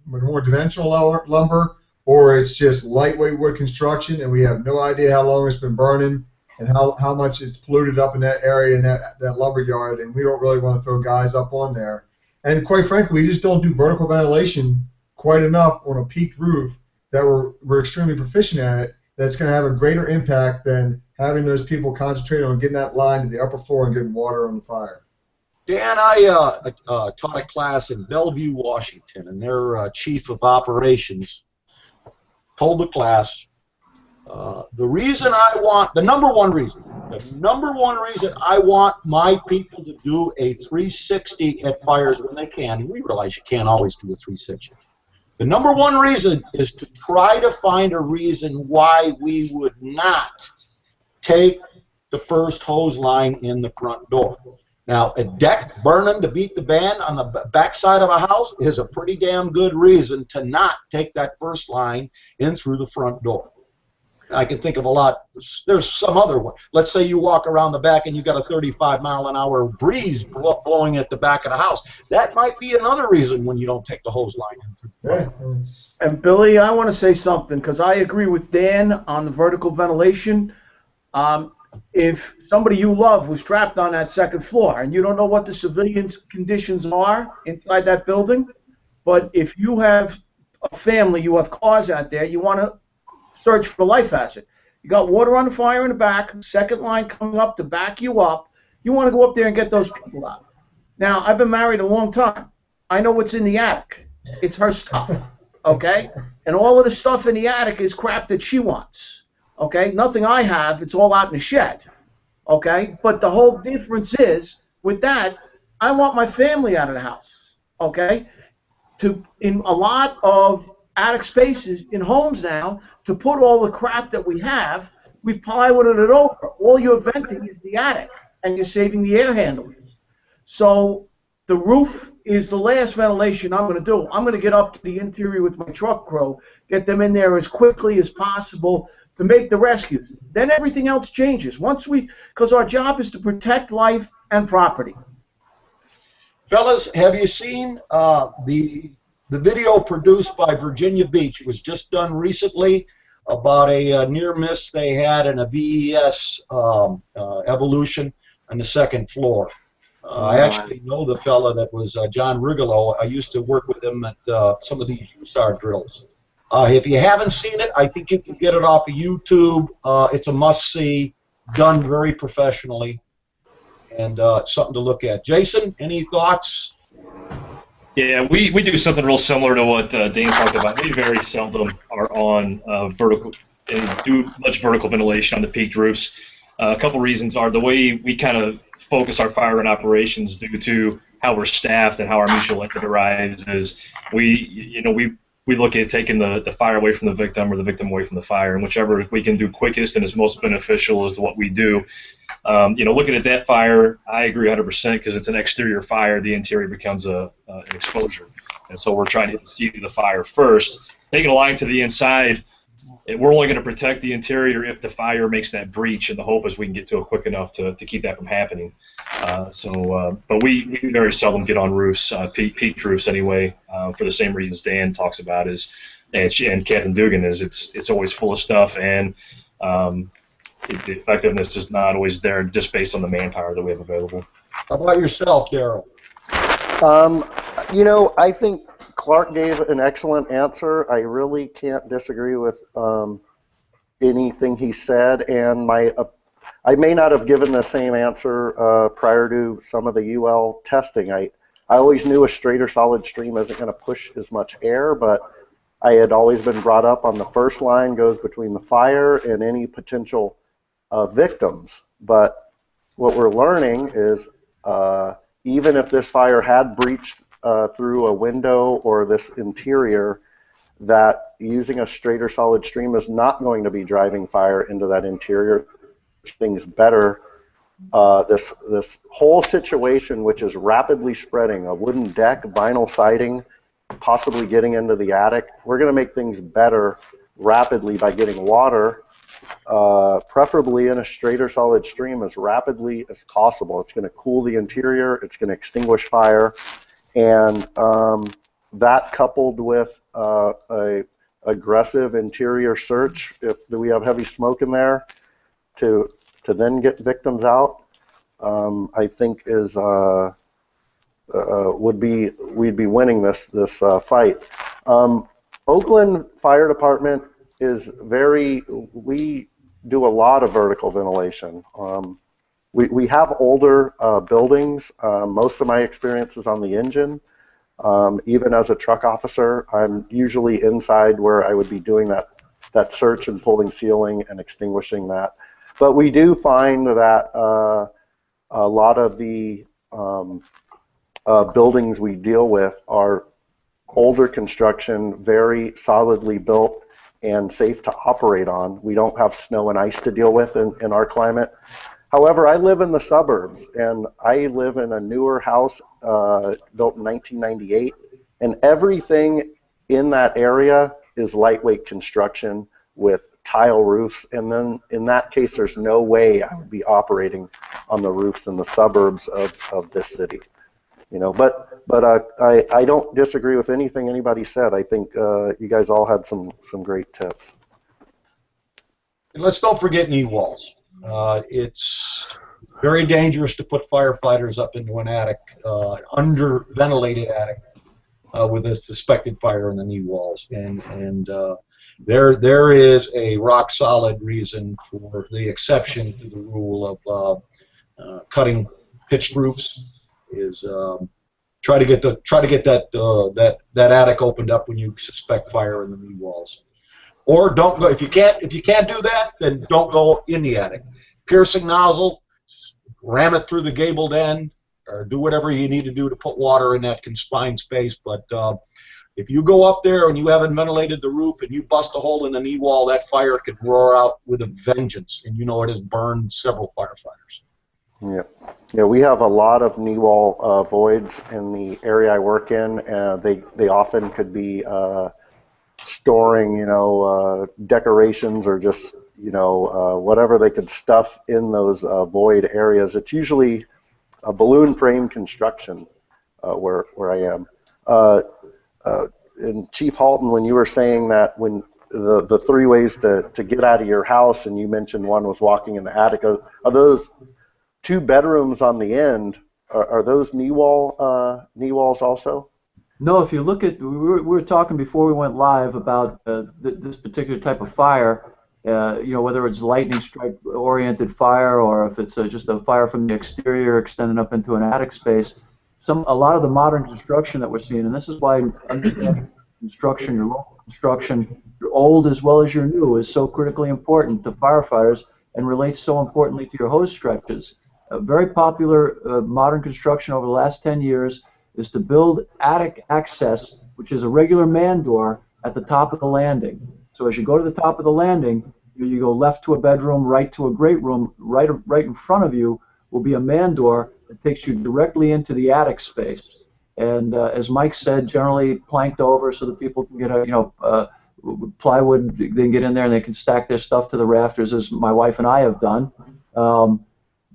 more dimensional lumber, or it's just lightweight wood construction, and we have no idea how long it's been burning and how much it's polluted up in that area in that lumber yard, and we don't really want to throw guys up on there. And quite frankly, we just don't do vertical ventilation quite enough on a peaked roof that we're extremely proficient at it. That's going to have a greater impact than having those people concentrate on getting that line to the upper floor and getting water on the fire. Dan, I taught a class in Bellevue, Washington, and their chief of operations told the class, the number one reason I want my people to do a 360 at fires when they can, and we realize you can't always do a 360. The number one reason is to try to find a reason why we would not take the first hose line in the front door. Now, a deck burning to beat the band on the backside of a house is a pretty damn good reason to not take that first line in through the front door. I can think of a lot. There's some other one. Let's say you walk around the back and you got a 35-mile-an-hour breeze blowing at the back of the house. That might be another reason when you don't take the hose line in through the front door. And Billy, I want to say something because I agree with Dan on the vertical ventilation. If somebody you love was trapped on that second floor and you don't know what the civilian conditions are inside that building, but if you have a family, you have cars out there, you want to search for life hazard. You got water on the fire in the back, second line coming up to back you up. You want to go up there and get those people out. Now, I've been married a long time. I know what's in the attic. It's her stuff, okay? And all of the stuff in the attic is crap that she wants. Okay, nothing I have, it's all out in the shed, okay? But the whole difference is, with that, I want my family out of the house, okay? In a lot of attic spaces in homes now, to put all the crap that we have, we've plywooded it over. All you're venting is the attic, and you're saving the air handlers. So the roof is the last ventilation I'm going to do. I'm going to get up to the interior with my truck crew, get them in there as quickly as possible, to make the rescues. Then everything else changes. Because our job is to protect life and property. Fellas, have you seen the video produced by Virginia Beach? It was just done recently about a near miss they had in a VES evolution on the second floor. I actually know the fella that was John Rigolo. I used to work with him at some of these USAR drills. If you haven't seen it, I think you can get it off of YouTube. It's a must-see, done very professionally, and something to look at. Jason, any thoughts? Yeah, we do something real similar to what Dan talked about. We very seldom are on vertical and do much vertical ventilation on the peaked roofs. A couple reasons are the way we kind of focus our fire and operations due to how we're staffed and how our mutual aid arrives is we look at taking the fire away from the victim or the victim away from the fire, and whichever we can do quickest and is most beneficial is what we do. Looking at that fire, I agree 100% because it's an exterior fire. The interior becomes an exposure, and so we're trying to see the fire first. Taking a line to the inside, we're only going to protect the interior if the fire makes that breach, and the hope is we can get to it quick enough to keep that from happening. But we very seldom get on roofs, peaked roofs anyway, for the same reasons Dan talks about and Captain Dugan is it's always full of stuff, and the effectiveness is not always there just based on the manpower that we have available. How about yourself, Daryl? You know, I think Clark gave an excellent answer. I really can't disagree with anything he said, and I may not have given the same answer prior to some of the UL testing. I always knew a straight or solid stream isn't going to push as much air, but I had always been brought up on the first line goes between the fire and any potential victims. But what we're learning is even if this fire had breached through a window or this interior, that using a straight or solid stream is not going to be driving fire into that interior. Things better. This whole situation, which is rapidly spreading, a wooden deck, vinyl siding, possibly getting into the attic, we're going to make things better rapidly by getting water, preferably in a straight or solid stream, as rapidly as possible. It's going to cool the interior, it's going to extinguish fire, and that coupled with a aggressive interior search, if we have heavy smoke in there, to then get victims out, I think is we'd be winning this fight. Oakland Fire Department is we do a lot of vertical ventilation. We have older buildings. Most of my experience is on the engine. Even as a truck officer, I'm usually inside where I would be doing that search and pulling ceiling and extinguishing that. But we do find that a lot of the buildings we deal with are older construction, very solidly built and safe to operate on. We don't have snow and ice to deal with in our climate. However, I live in the suburbs, and I live in a newer house built in 1998, and everything in that area is lightweight construction with tile roofs, and then in that case there's no way I would be operating on the roofs in the suburbs of this city. You know, but I don't disagree with anything anybody said. I think you guys all had some great tips. And let's don't forget knee walls. It's very dangerous to put firefighters up into an attic, under ventilated attic, with a suspected fire in the knee walls, and there is a rock solid reason for the exception to the rule of cutting pitched roofs. Is try to get that attic opened up when you suspect fire in the knee walls, or don't go if you can't do that, then don't go in the attic. Piercing nozzle, ram it through the gabled end, or do whatever you need to do to put water in that confined space. But if you go up there and you haven't ventilated the roof and you bust a hole in the knee wall, that fire could roar out with a vengeance, and you know it has burned several firefighters. Yeah, we have a lot of knee wall voids in the area I work in. They often could be storing, decorations or just, whatever they could stuff in those void areas. It's usually a balloon frame construction where I am. And Chief Halton, when you were saying that when the three ways to get out of your house, and you mentioned one was walking in the attic, are those two bedrooms on the end, are those knee walls also? No, if you look at, we were talking before we went live about this particular type of fire, whether it's lightning strike oriented fire or if it's just a fire from the exterior extending up into an attic space. A lot of the modern construction that we're seeing, and this is why understanding construction, your local construction, your old as well as your new, is so critically important to firefighters and relates so importantly to your hose stretches. A very popular modern construction over the last 10 years is to build attic access, which is a regular man door at the top of the landing. So as you go to the top of the landing, you go left to a bedroom, right to a great room, right in front of you will be a man door that takes you directly into the attic space. And as Mike said, generally planked over so that people can get plywood, they can get in there and they can stack their stuff to the rafters, as my wife and I have done.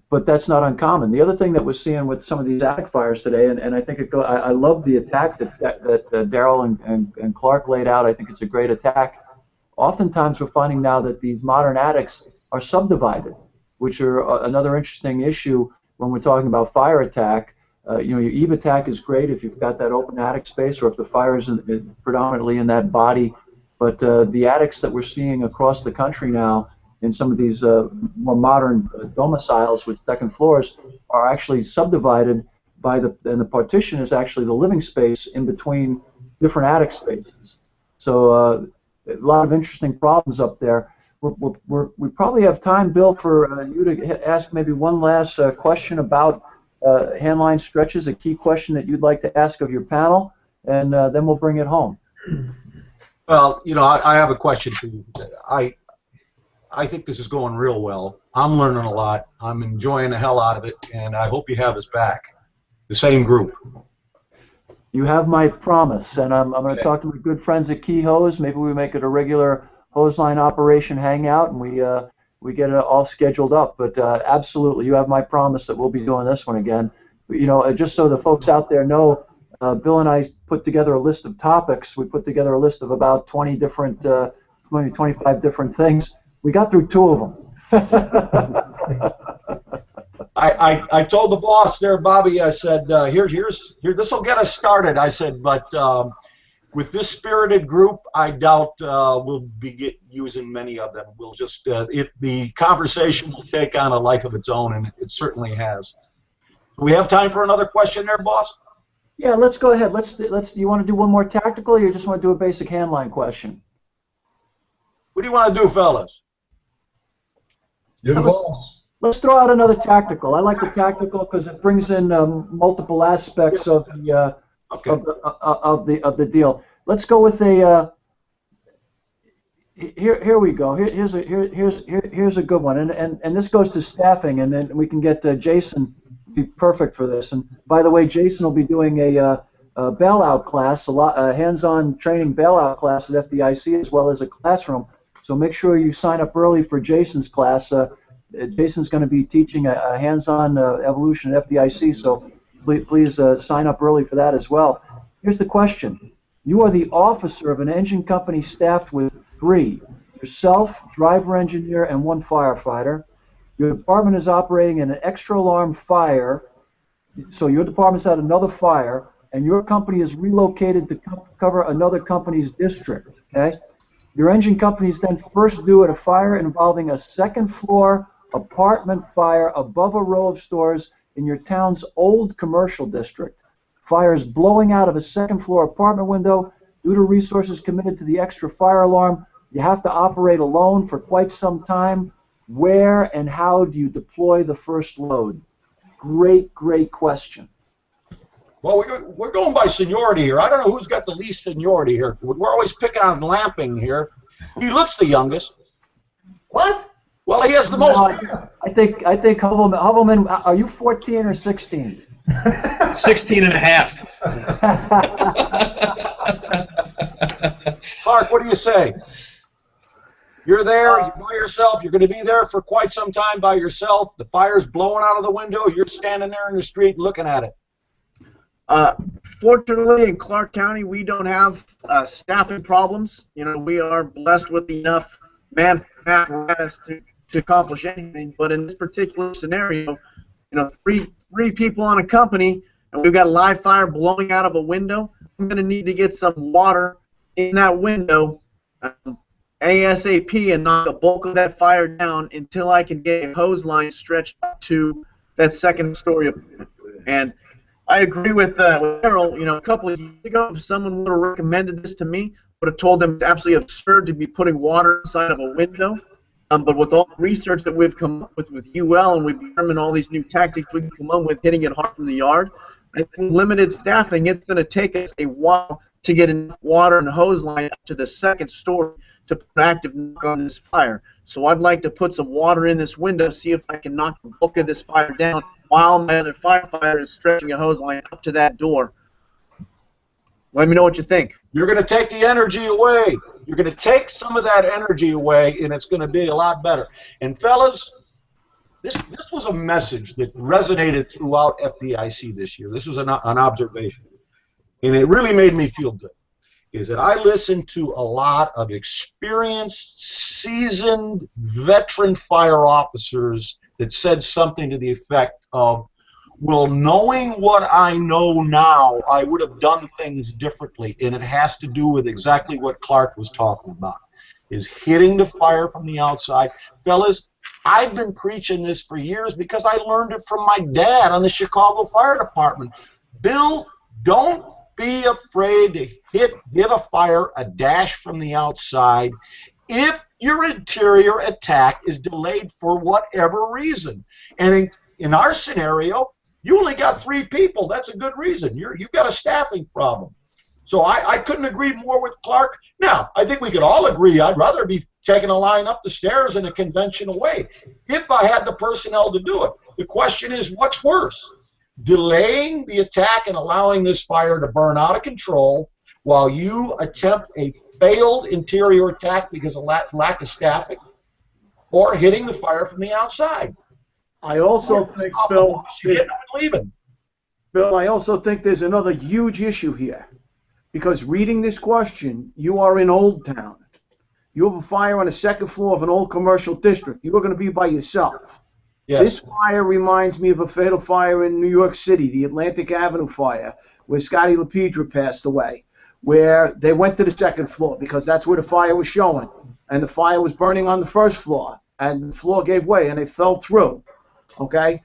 But that's not uncommon. The other thing that we're seeing with some of these attic fires today, and I think I love the attack that Daryl and Clark laid out. I think it's a great attack. Oftentimes we're finding now that these modern attics are subdivided, which are another interesting issue when we're talking about fire attack. Your EVATAC is great if you've got that open attic space or if the fire is predominantly in that body. But the attics that we're seeing across the country now in some of these more modern domiciles with second floors are actually subdivided by and the partition is actually the living space in between different attic spaces. So a lot of interesting problems up there. We probably have time, Bill, for you to ask maybe one last question about handline stretches, a key question that you'd like to ask of your panel, and then we'll bring it home. Well, I have a question for you. I think this is going real well. I'm learning a lot. I'm enjoying the hell out of it, and I hope you have us back, the same group. You have my promise, and I'm going to talk to my good friends at Key Hose. Maybe we make it a regular hose line operation hangout, and we get it all scheduled up. But absolutely, you have my promise that we'll be doing this one again. Just so the folks out there know, Bill and I put together a list of topics. We put together a list of about 20 different, 25 different things. We got through 2 of them. I told the boss there, Bobby, I said, here, this will get us started. I said, but with this spirited group, I doubt we'll be using many of them. We'll just, the conversation will take on a life of its own, and it certainly has. Do we have time for another question there, boss? Yeah, let's go ahead. You want to do one more tactical, or you just want to do a basic handline question? What do you want to do, fellas? You're the boss. Let's throw out another tactical. I like the tactical because it brings in multiple aspects of the of the deal. Let's go with a. Here we go. Here's a good one, and this goes to staffing, and then we can get Jason. Be perfect for this. And by the way, Jason will be doing a bailout class, a hands-on training bailout class at FDIC as well as a classroom. So make sure you sign up early for Jason's class. Jason's going to be teaching a hands-on evolution at FDIC, so please sign up early for that as well. Here's the question. You are the officer of an engine company staffed with 3, yourself, driver engineer, and 1 firefighter. Your department is operating in an extra alarm fire, so your department's had another fire, and your company is relocated to cover another company's district, okay? Your engine company is then first due at a fire involving a 2nd floor apartment fire above a row of stores in your town's old commercial district. Fire is blowing out of a 2nd floor apartment window. Due to resources committed to the extra fire alarm, you have to operate alone for quite some time. Where and how do you deploy the first load? Great question. Well, we're going by seniority here. I don't know who's got the least seniority here. We're always picking on Lamping here. He looks the youngest. What? Well, he has the most. I think Hoevelmann, are you 14 or 16? 16 and a half. Clark, what do you say? You're there, you're by yourself, you're going to be there for quite some time by yourself. The fire's blowing out of the window, you're standing there in the street looking at it. Fortunately, in Clark County, we don't have staffing problems. We are blessed with enough man apparatus to accomplish anything. But in this particular scenario, three people on a company, and we've got a live fire blowing out of a window. I'm going to need to get some water in that window ASAP and knock the bulk of that fire down until I can get a hose line stretched up to that 2nd story apartment. And I agree with Daryl. A couple of years ago, if someone would have recommended this to me, would have told them it's absolutely absurd to be putting water inside of a window. But with all the research that we've come up with UL, and we've determined all these new tactics we can come up with, hitting it hard from the yard, I think limited staffing, it's going to take us a while to get enough water and hose line up to the 2nd story to put an active knock on this fire. So I'd like to put some water in this window, see if I can knock the bulk of this fire down while my other firefighter is stretching a hose line up to that door. Let me know what you think. You're going to take the energy away. You're going to take some of that energy away, and it's going to be a lot better. And fellas, this was a message that resonated throughout FDIC this year. This was an observation, and it really made me feel good. Is that I listened to a lot of experienced, seasoned, veteran fire officers that said something to the effect of, Well, knowing what I know now, I would have done things differently, and it has to do with exactly what Clark was talking about, is hitting the fire from the outside. Fellas, I've been preaching this for years because I learned it from my dad on the Chicago Fire Department. Bill, don't be afraid to give a fire a dash from the outside if your interior attack is delayed for whatever reason. And in our scenario, you only got 3 people. That's a good reason. You've got a staffing problem. So I couldn't agree more with Clark. Now, I think we could all agree I'd rather be taking a line up the stairs in a conventional way if I had the personnel to do it. The question is, what's worse? Delaying the attack and allowing this fire to burn out of control while you attempt a failed interior attack because of lack of staffing, or hitting the fire from the outside. I also think, Bill, I also think there's another huge issue here. Because reading this question, you are in Old Town. You have a fire on the 2nd floor of an old commercial district. You are going to be by yourself. Yes. This fire reminds me of a fatal fire in New York City, the Atlantic Avenue fire, where Scotty LaPedra passed away, where they went to the 2nd floor because that's where the fire was showing. And the fire was burning on the 1st floor, and the floor gave way, and they fell through. Okay?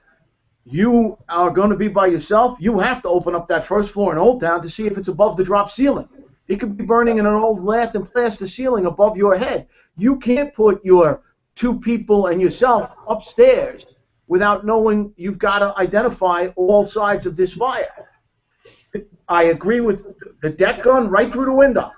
You are going to be by yourself. You have to open up that 1st floor in Old Town to see if it's above the drop ceiling. It could be burning in an old lath and plaster ceiling above your head. You can't put your 2 people and yourself upstairs without knowing. You've got to identify all sides of this fire. I agree with the deck gun right through the window,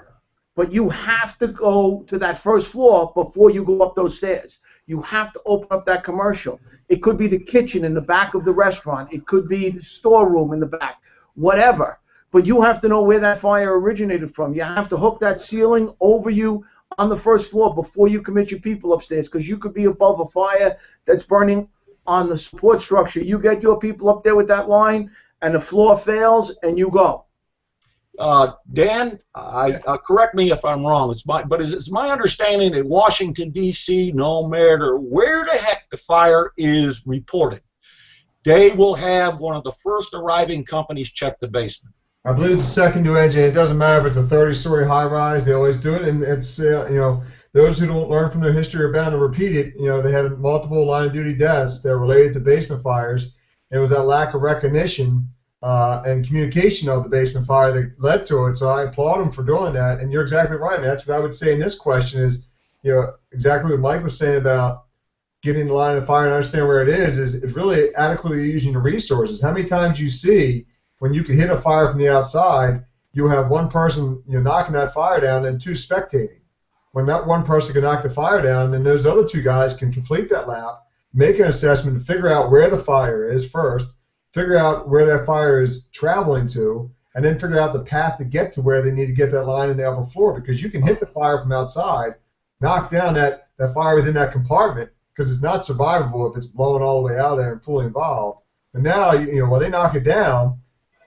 but you have to go to that 1st floor before you go up those stairs. You have to open up that commercial. It could be the kitchen in the back of the restaurant. It could be the storeroom in the back, whatever. But you have to know where that fire originated from. You have to hook that ceiling over you on the 1st floor before you commit your people upstairs, because you could be above a fire that's burning on the support structure. You get your people up there with that line, and the floor fails, and you go. Dan, correct me if I'm wrong. It's my understanding that Washington, D.C., no matter where the heck the fire is reported, they will have one of the first arriving companies check the basement. I believe it's the second due engine. It doesn't matter if it's a 30-story high-rise. They always do it, and it's those who don't learn from their history are bound to repeat it. They had multiple line-of-duty deaths that were related to basement fires. It was that lack of recognition and communication of the basement fire that led to it. So I applaud them for doing that. And you're exactly right, man. That's what I would say in this question is, exactly what Mike was saying about getting in the line of fire and understand where it is really adequately using the resources. How many times you see when you can hit a fire from the outside, you have one person knocking that fire down and 2 spectating. When that one person can knock the fire down, then those other 2 guys can complete that lap, make an assessment, and figure out where the fire is first, figure out where that fire is traveling to, and then figure out the path to get to where they need to get that line in the upper floor, because you can hit the fire from outside, knock down that fire within that compartment, because it's not survivable if it's blowing all the way out of there and fully involved. And now, while they knock it down,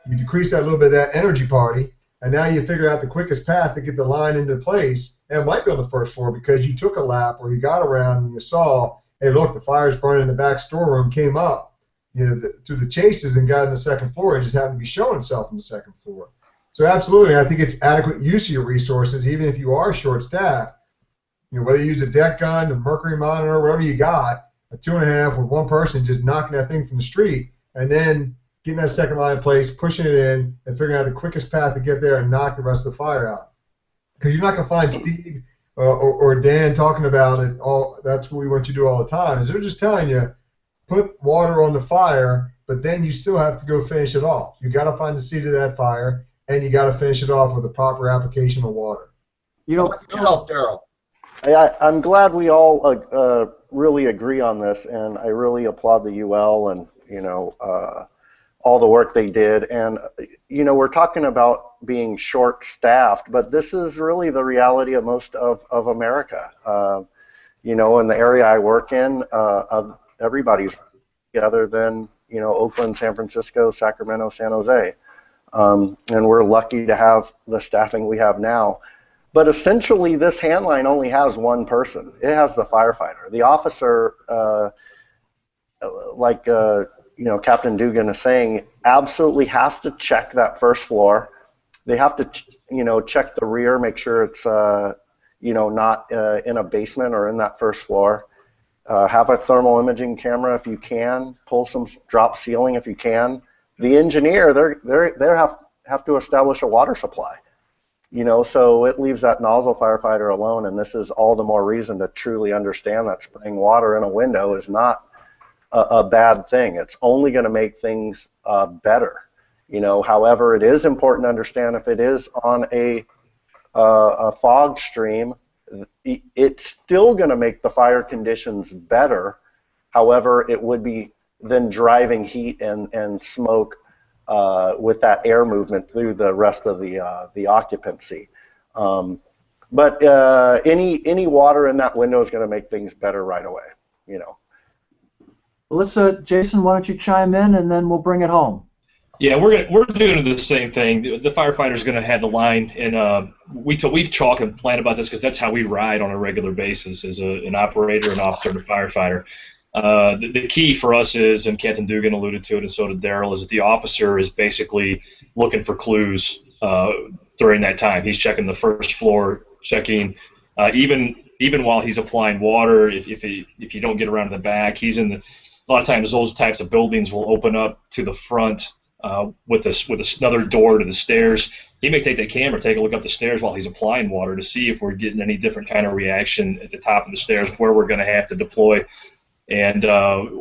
you decrease that little bit of that energy party, and now you figure out the quickest path to get the line into place. And it might be on the 1st floor because you took a lap or you got around and you saw, hey, look, the fire's burning in the back storeroom, came up through the chases and got in the 2nd floor. It just happened to be showing itself on the 2nd floor. So absolutely, I think it's adequate use of your resources, even if you are short-staffed. Whether you use a deck gun, a mercury monitor, whatever you got, a 2.5 with one person just knocking that thing from the street, and then getting that 2nd line in place, pushing it in, and figuring out the quickest path to get there and knock the rest of the fire out. Because you're not going to find Steve or Dan talking about it all. That's what we want you to do all the time. Is they're just telling you, put water on the fire, but then you still have to go finish it off. You got to find the seat of that fire, and you got to finish it off with a proper application of water. Daryl. I'm glad we all really agree on this, and I really applaud the UL and all the work they did. And we're talking about being short-staffed, but this is really the reality of most of America. In the area I work in, everybody's other than Oakland, San Francisco, Sacramento, San Jose, and we're lucky to have the staffing we have now. But essentially, this handline only has one person. It has the firefighter. The officer, Captain Dugan is saying, absolutely has to check that first floor. They have to, check the rear, make sure it's, not in a basement or in that first floor. Have a thermal imaging camera if you can. Pull some drop ceiling if you can. The engineer, they have to establish a water supply. So it leaves that nozzle firefighter alone, and this is all the more reason to truly understand that spraying water in a window is not a bad thing. It's only going to make things better. However, it is important to understand if it is on a fog stream, it's still going to make the fire conditions better. However, it would be then driving heat and smoke with that air movement through the rest of the occupancy. But any water in that window is going to make things better right away. Well, let's Jason, why don't you chime in, and then we'll bring it home. Yeah, we're doing the same thing. The firefighter's going to have the line, and we've talked and planned about this because that's how we ride on a regular basis as an operator, an officer, and a firefighter. The key for us is, and Captain Dugan alluded to it, and so did Daryl, is that the officer is basically looking for clues during that time. He's checking the first floor, checking even while he's applying water. If you don't get around to the back, he's in the. A lot of times, those types of buildings will open up to the front with another door to the stairs. He may take that camera, take a look up the stairs while he's applying water to see if we're getting any different kind of reaction at the top of the stairs where we're going to have to deploy. And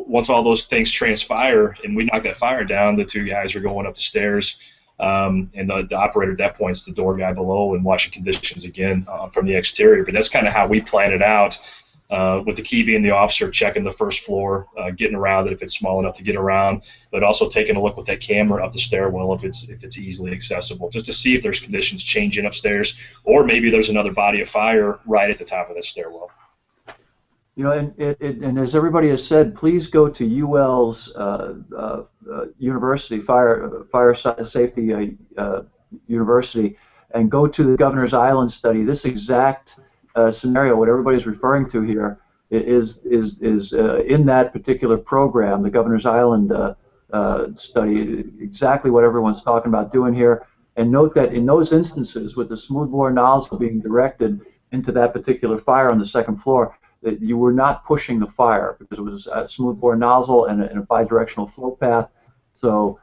once all those things transpire and we knock that fire down, the two guys are going up the stairs, and the operator at that point is the door guy below and watching conditions again from the exterior. But that's kind of how we plan it out. With the key being the officer checking the first floor, getting around it if it's small enough to get around, but also taking a look with that camera up the stairwell if it's easily accessible, just to see if there's conditions changing upstairs, or maybe there's another body of fire right at the top of that stairwell. And as everybody has said, please go to UL's University Fire Safety University and go to the Governor's Island study. This exact scenario, what everybody's referring to here, is in that particular program, the Governor's Island study, exactly what everyone's talking about doing here. And note that in those instances, with the smoothbore nozzle being directed into that particular fire on the second floor, that you were not pushing the fire because it was a smoothbore nozzle and a bi-directional flow path. So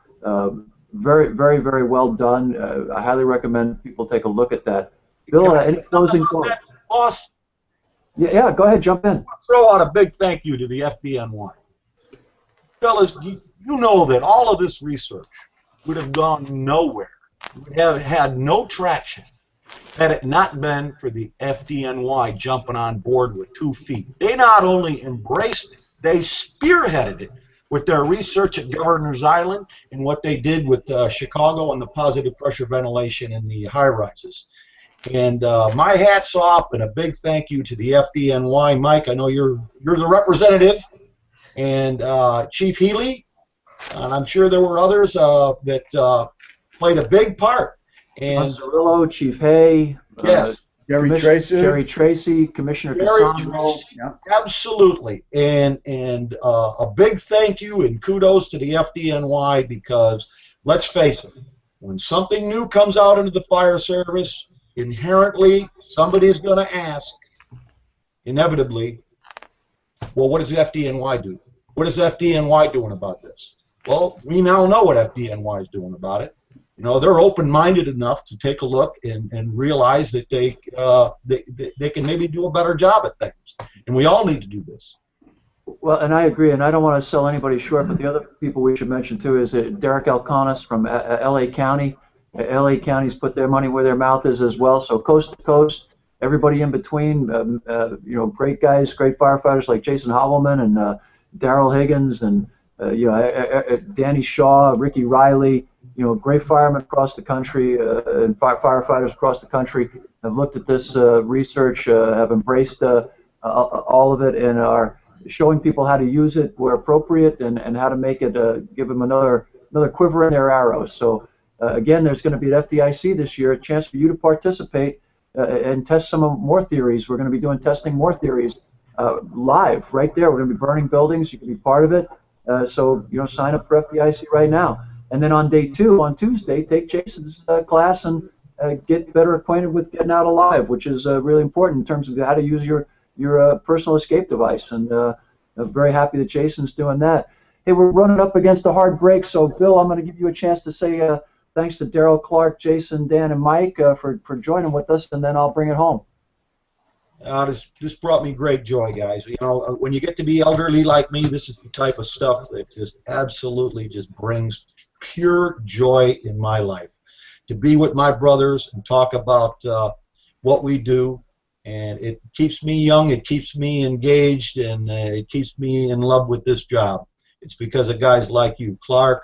very, very, very well done. I highly recommend people take a look at that. Bill, any closing thoughts? Boss? Yeah, go ahead, jump in. I'll throw out a big thank you to the FDNY. Fellas, you know that all of this research would have gone nowhere, would have had no traction, had it not been for the FDNY jumping on board with 2 feet. They not only embraced it, they spearheaded it with their research at Governor's Island and what they did with Chicago and the positive pressure ventilation in the high-rises. And my hat's off and a big thank you to the FDNY. Mike, I know you're the representative, and Chief Healy, and I'm sure there were others that played a big part. And Cirillo, Chief Hay, yes, Jerry Tracy, Commissioner Cassandro. Yeah. Absolutely, and a big thank you and kudos to the FDNY, because let's face it, when something new comes out into the fire service, inherently somebody's going to ask, inevitably, well, what does the FDNY do? What is the FDNY doing about this? Well, we now know what FDNY is doing about it. They're open-minded enough to take a look and realize that they can maybe do a better job at things, and we all need to do this. Well, and I agree, and I don't want to sell anybody short, but the other people we should mention too is Derek Alconis from LA County. LA County's put their money where their mouth is as well. So coast to coast, everybody in between, great guys, great firefighters like Jason Hoevelmann and Daryl Higgins and Danny Shaw, Ricky Riley. Great firemen across the country and firefighters across the country have looked at this research, have embraced all of it, and are showing people how to use it where appropriate and how to make it give them another quiver in their arrows. So. Again, there's going to be at FDIC this year a chance for you to participate and test some more theories. We're going to be doing testing more theories live right there. We're going to be burning buildings. You can be part of it. So sign up for FDIC right now. And then on day 2, on Tuesday, take Jason's class and get better acquainted with getting out alive, which is really important in terms of how to use your personal escape device. And I'm very happy that Jason's doing that. Hey, we're running up against a hard break, so Bill, I'm going to give you a chance to say thanks to Daryl, Clark, Jason, Dan, and Mike for joining with us, and then I'll bring it home. This brought me great joy, guys. When you get to be elderly like me, this is the type of stuff that just absolutely just brings pure joy in my life. To be with my brothers and talk about what we do, and it keeps me young, it keeps me engaged, and it keeps me in love with this job. It's because of guys like you, Clark,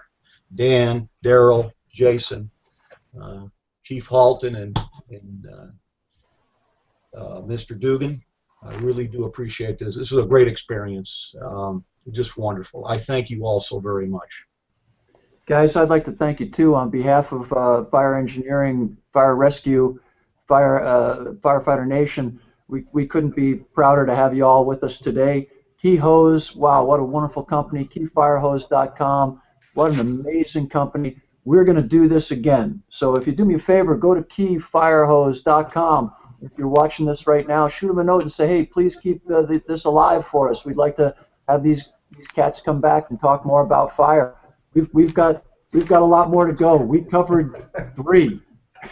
Dan, Daryl, Jason, Chief Halton, and Mr. Dugan. I really do appreciate this. This is a great experience. Just wonderful. I thank you all so very much. Guys, I'd like to thank you too on behalf of Fire Engineering, Fire Rescue, Firefighter Nation. We couldn't be prouder to have you all with us today. Key Hose, wow, what a wonderful company. KeyFireHose.com, what an amazing company. We're going to do this again. So if you do me a favor, go to KeyFireHose.com. If you're watching this right now, shoot them a note and say, hey, please keep this alive for us. We'd like to have these cats come back and talk more about fire. We've got a lot more to go. We covered 3.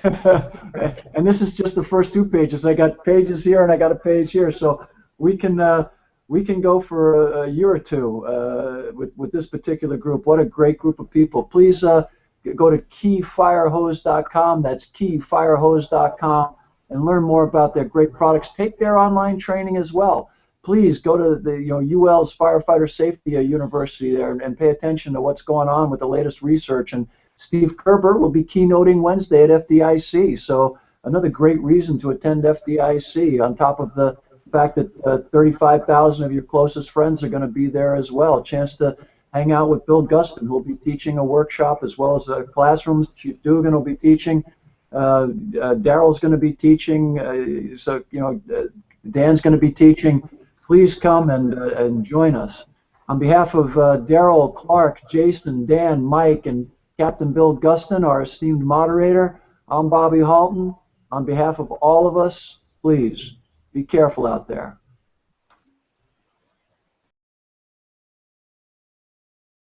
And this is just the first 2 pages. I got pages here and I got a page here. So we can go for a year or 2 with this particular group. What a great group of people. Please go to KeyFireHose.com. That's KeyFireHose.com. and learn more about their great products. Take their online training as well. Please go to the UL's Firefighter Safety University there and pay attention to what's going on with the latest research. And Steve Kerber will be keynoting Wednesday at FDIC. So another great reason to attend FDIC, on top of the fact that 35,000 of your closest friends are going to be there as well. A chance to hang out with Bill Gustin, who will be teaching a workshop as well as classrooms. Chief Dugan will be teaching. Daryl's going to be teaching. Dan's going to be teaching. Please come and join us. On behalf of Daryl, Clark, Jason, Dan, Mike, and Captain Bill Gustin, our esteemed moderator, I'm Bobby Halton. On behalf of all of us, please be careful out there.